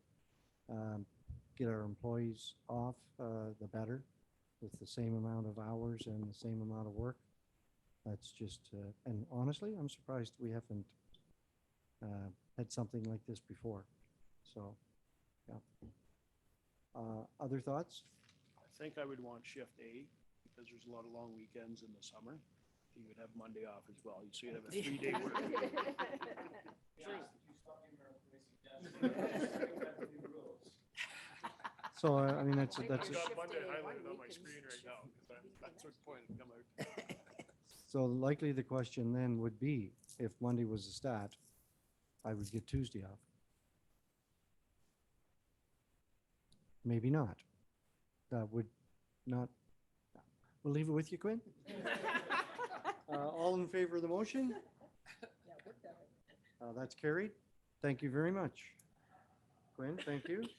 get our employees off, the better, with the same amount of hours and the same amount of work. That's just, and honestly, I'm surprised we haven't had something like this before. So, yeah. Other thoughts? I think I would want shift A, because there's a lot of long weekends in the summer. You would have Monday off as well, so you'd have a 3-day work. So, I mean, that's, I've got Monday highlighted on my screen right now, because that's what point to come out. so likely the question then would be, if Monday was a stat, I would get Tuesday off. Maybe not. That would not, we'll leave it with you, Quinn. All in favor of the motion? That's carried. Thank you very much. Quinn, thank you.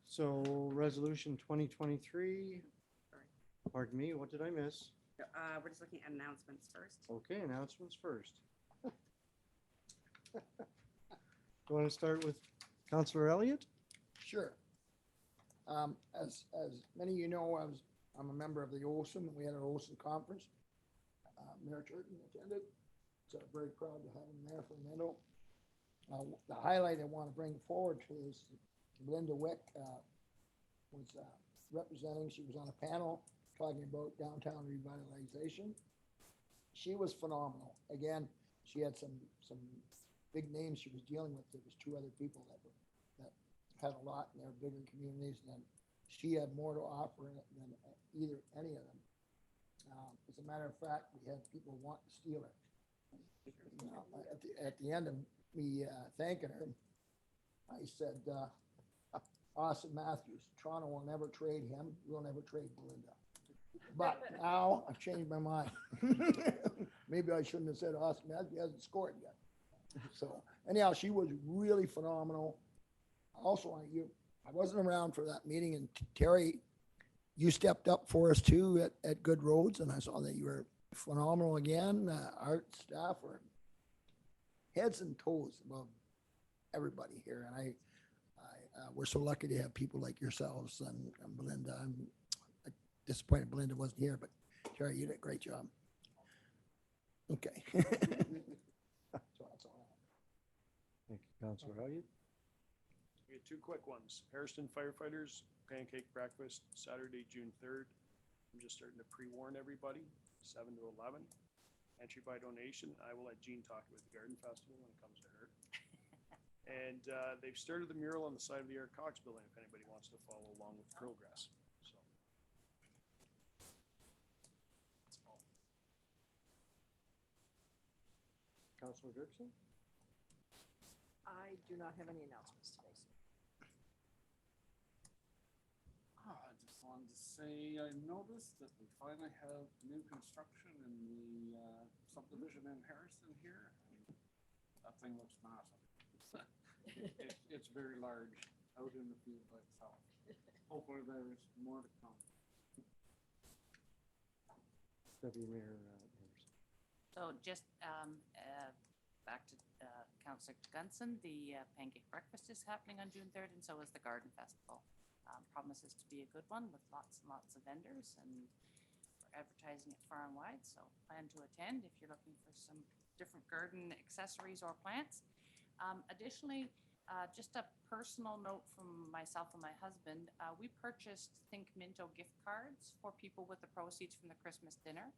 So resolution 2023, pardon me, what did I miss? We're just looking at announcements first. Okay, announcements first. Do you want to start with Councillor Elliott? Sure. As many of you know, I'm a member of the Olson. We had our Olson conference. Mayor Turton attended, so very proud to have him there for Minto. The highlight I want to bring forward to is Belinda Wick was representing. She was on a panel talking about downtown revitalization. She was phenomenal. Again, she had some big names she was dealing with. There was 2 other people that had a lot in their bigger communities, and she had more to offer than any of them. As a matter of fact, we had people want to steal her. At the end of me thanking her, I said, Austin Matthews, Toronto will never trade him. We'll never trade Belinda. But now I've changed my mind. Maybe I shouldn't have said Austin Matthews. He hasn't scored yet. So anyhow, she was really phenomenal. Also, I wasn't around for that meeting, and Terry, you stepped up for us too at Good Roads, and I saw that you were phenomenal again. Art staff were heads and toes above everybody here, and we're so lucky to have people like yourselves and Belinda. I'm disappointed Belinda wasn't here, but Terry, you did a great job. Okay. So that's all. Thank you, Councillor Elliott. We had 2 quick ones. Harrison firefighters, pancake breakfast, Saturday, June 3rd. I'm just starting to pre-warn everybody, 7 to 11. Entry by donation. I will let Jean talk about the garden festival when it comes to her. And they've started the mural on the side of the Eric Cox building if anybody wants to follow along with progress. So. That's all. Councillor Dirksen? I do not have any announcements today. I just wanted to say, I noticed that we finally have new construction in the subdivision in Harrison here. And that thing looks massive. It's very large out in the field by itself. Hopefully there's more to come. Deputy Mayor Anderson. So just back to Councillor Gunson, the pancake breakfast is happening on June 3rd, and so is the garden festival. Promises to be a good one with lots and lots of vendors, and we're advertising it far and wide, so plan to attend if you're looking for some different garden accessories or plants. Additionally, just a personal note from myself and my husband, we purchased Think Minto gift cards for people with the proceeds from the Christmas dinner.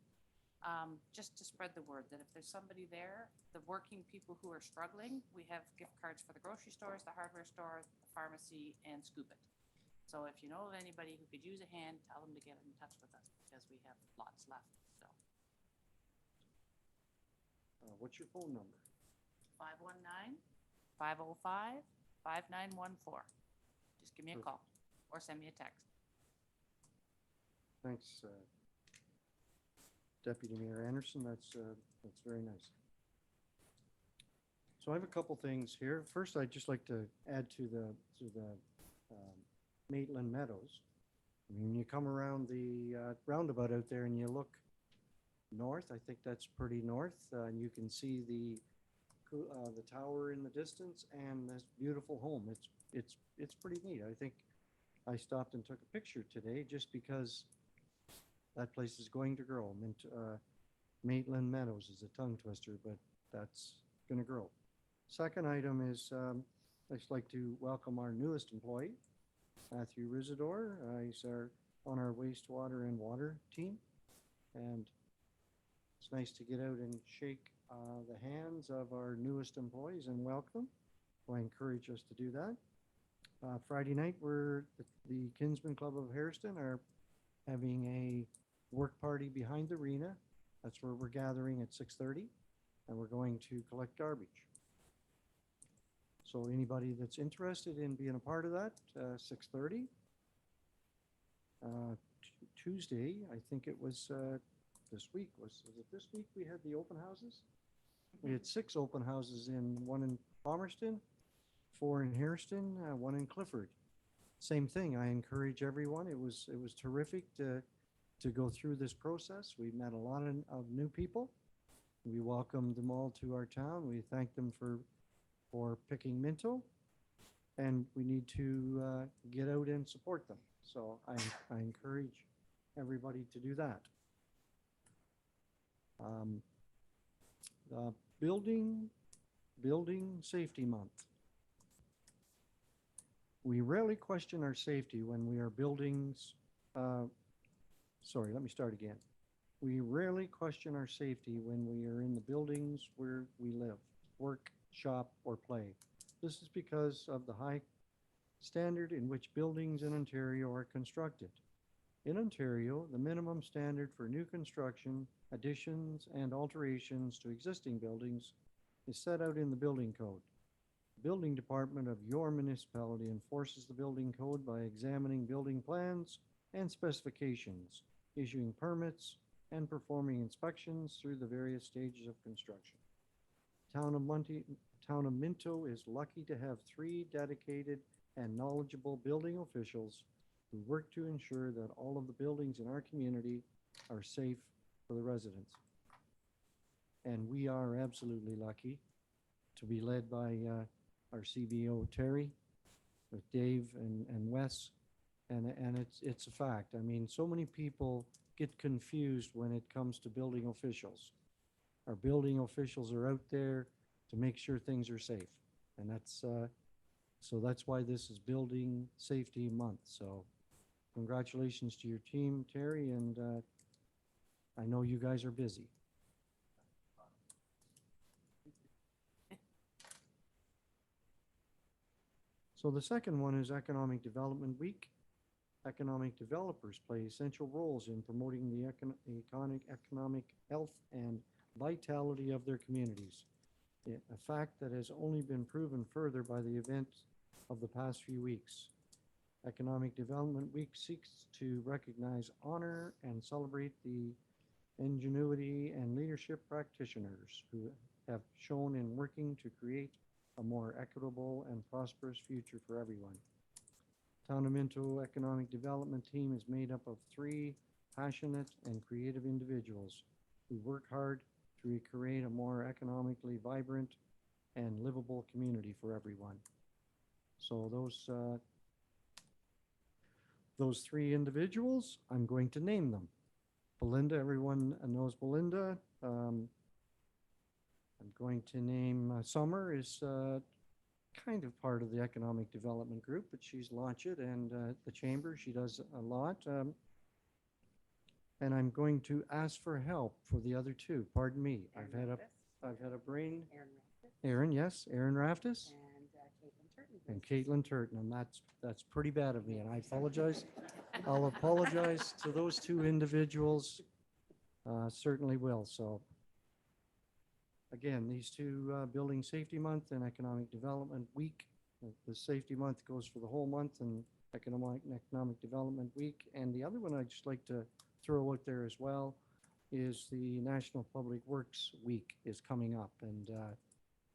Just to spread the word that if there's somebody there, the working people who are struggling, we have gift cards for the grocery stores, the hardware store, the pharmacy, and Scoop It. So if you know of anybody who could use a hand, tell them to get in touch with us because we have lots left. So What's your phone number? 519-505-5914. Just give me a call or send me a text. Thanks, Deputy Mayor Anderson. That's very nice. So I have a couple things here. First, I'd just like to add to the Maitland Meadows. I mean, when you come around the roundabout out there and you look north, I think that's pretty north, and you can see the tower in the distance and this beautiful home. It's pretty neat. I think I stopped and took a picture today just because that place is going to grow. Maitland Meadows is a tongue twister, but that's going to grow. Second item is I'd just like to welcome our newest employee, Matthew Rizador. He's on our wastewater and water team. And it's nice to get out and shake the hands of our newest employees and welcome. So I encourage us to do that. Friday night, the Kinsman Club of Hairston are having a work party behind the arena. That's where we're gathering at 6:30, and we're going to collect garbage. So anybody that's interested in being a part of that, 6:30. Tuesday, I think it was this week. Was it this week we had the open houses? We had 6 open houses one in Palmerston, 4 in Hairston, 1 in Clifford. Same thing. I encourage everyone. It was terrific to go through this process. We met a lot of new people. We welcomed them all to our town. We thanked them for picking Minto, and we need to get out and support them. So I encourage everybody to do that. Building Safety Month. We rarely question our safety when we are sorry, let me start again. We rarely question our safety when we are in the buildings where we live, work, shop, or play. This is because of the high standard in which buildings in Ontario are constructed. In Ontario, the minimum standard for new construction, additions, and alterations to existing buildings is set out in the building code. The building department of your municipality enforces the building code by examining building plans and specifications, issuing permits, and performing inspections through the various stages of construction. Town of Minto is lucky to have 3 dedicated and knowledgeable building officials who work to ensure that all of the buildings in our community are safe for the residents. And we are absolutely lucky to be led by our CBO Terry, with Dave and Wes, and it's a fact. I mean, so many people get confused when it comes to building officials. Our building officials are out there to make sure things are safe, and that's why this is Building Safety Month. So congratulations to your team, Terry, and I know you guys are busy. So the second one is Economic Development Week. Economic developers play essential roles in promoting the economic health and vitality of their communities, a fact that has only been proven further by the events of the past few weeks. Economic Development Week seeks to recognize, honor, and celebrate the ingenuity and leadership practitioners who have shown in working to create a more equitable and prosperous future for everyone. Town of Minto Economic Development Team is made up of 3 passionate and creative individuals who work hard to create a more economically vibrant and livable community for everyone. So those 3 individuals, I'm going to name them. Belinda, everyone knows Belinda. I'm going to name Summer is kind of part of the economic development group, but she's launched it, and the chamber, she does a lot. And I'm going to ask for help for the other 2. Pardon me. I've had a brain. Aaron, yes, Aaron Raftis. And Caitlin Turton, and that's pretty bad of me, and I apologize. I'll apologize to those 2 individuals. Certainly will. So again, these 2, Building Safety Month and Economic Development Week. The Safety Month goes for the whole month, and Economic Development Week. And the other one I'd just like to throw out there as well is the National Public Works Week is coming up. And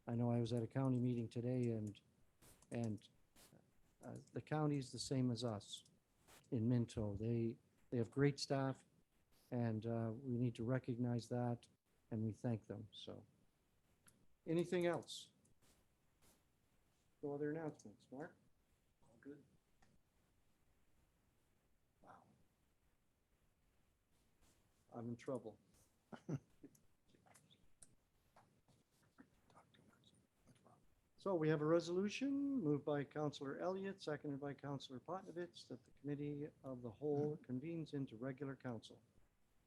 I know I was at a county meeting today and the county's the same as us in Minto. They have great staff and we need to recognize that and we thank them, so. Anything else? No other announcements, Mark? All good. I'm in trouble. So we have a resolution moved by Councillor Elliott, seconded by Councillor Potnovich, that the Committee of the Whole convenes into regular council.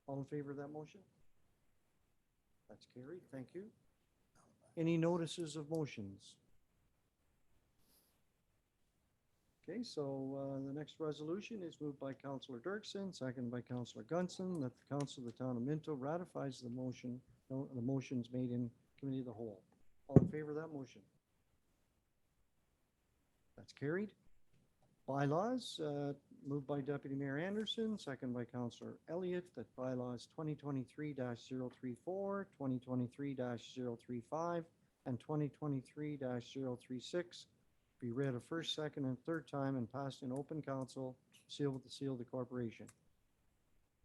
All in favor of that motion? That's carried. Thank you. Any notices of motions? Okay, so the next resolution is moved by Councillor Dirksen, seconded by Councillor Gunson, that the Council of the Town of Minto ratifies the motions made in Committee of the Whole. All in favor of that motion? That's carried. Bylaws, moved by Deputy Mayor Anderson, seconded by Councillor Elliott, that bylaws 2023-034, 2023-035, and 2023-036 be read a first, second, and third time and passed in open council, sealed with the seal of the corporation.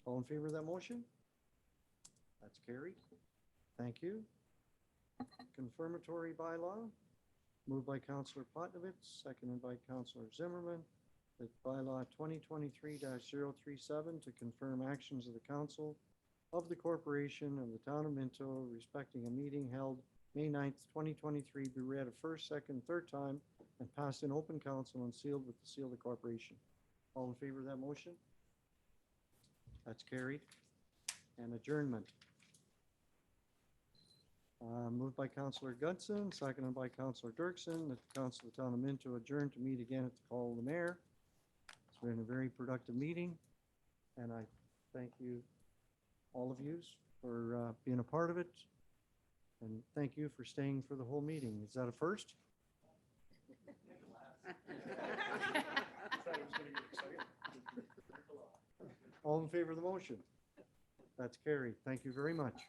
All in favor of that motion? That's carried. Thank you. Confirmatory bylaw, moved by Councillor Potnovich, seconded by Councillor Zimmerman, that bylaw 2023-037 to confirm actions of the council of the corporation of the town of Minto respecting a meeting held May 9th, 2023 be read a first, second, third time and passed in open council and sealed with the seal of the corporation. All in favor of that motion? That's carried. And adjournment. Moved by Councillor Gudson, seconded by Councillor Dirksen, that the Council of the Town of Minto adjourn to meet again at the call of the mayor. It's been a very productive meeting, and I thank you, all of you, for being a part of it. And thank you for staying for the whole meeting. Is that a first? All in favor of the motion? That's carried. Thank you very much.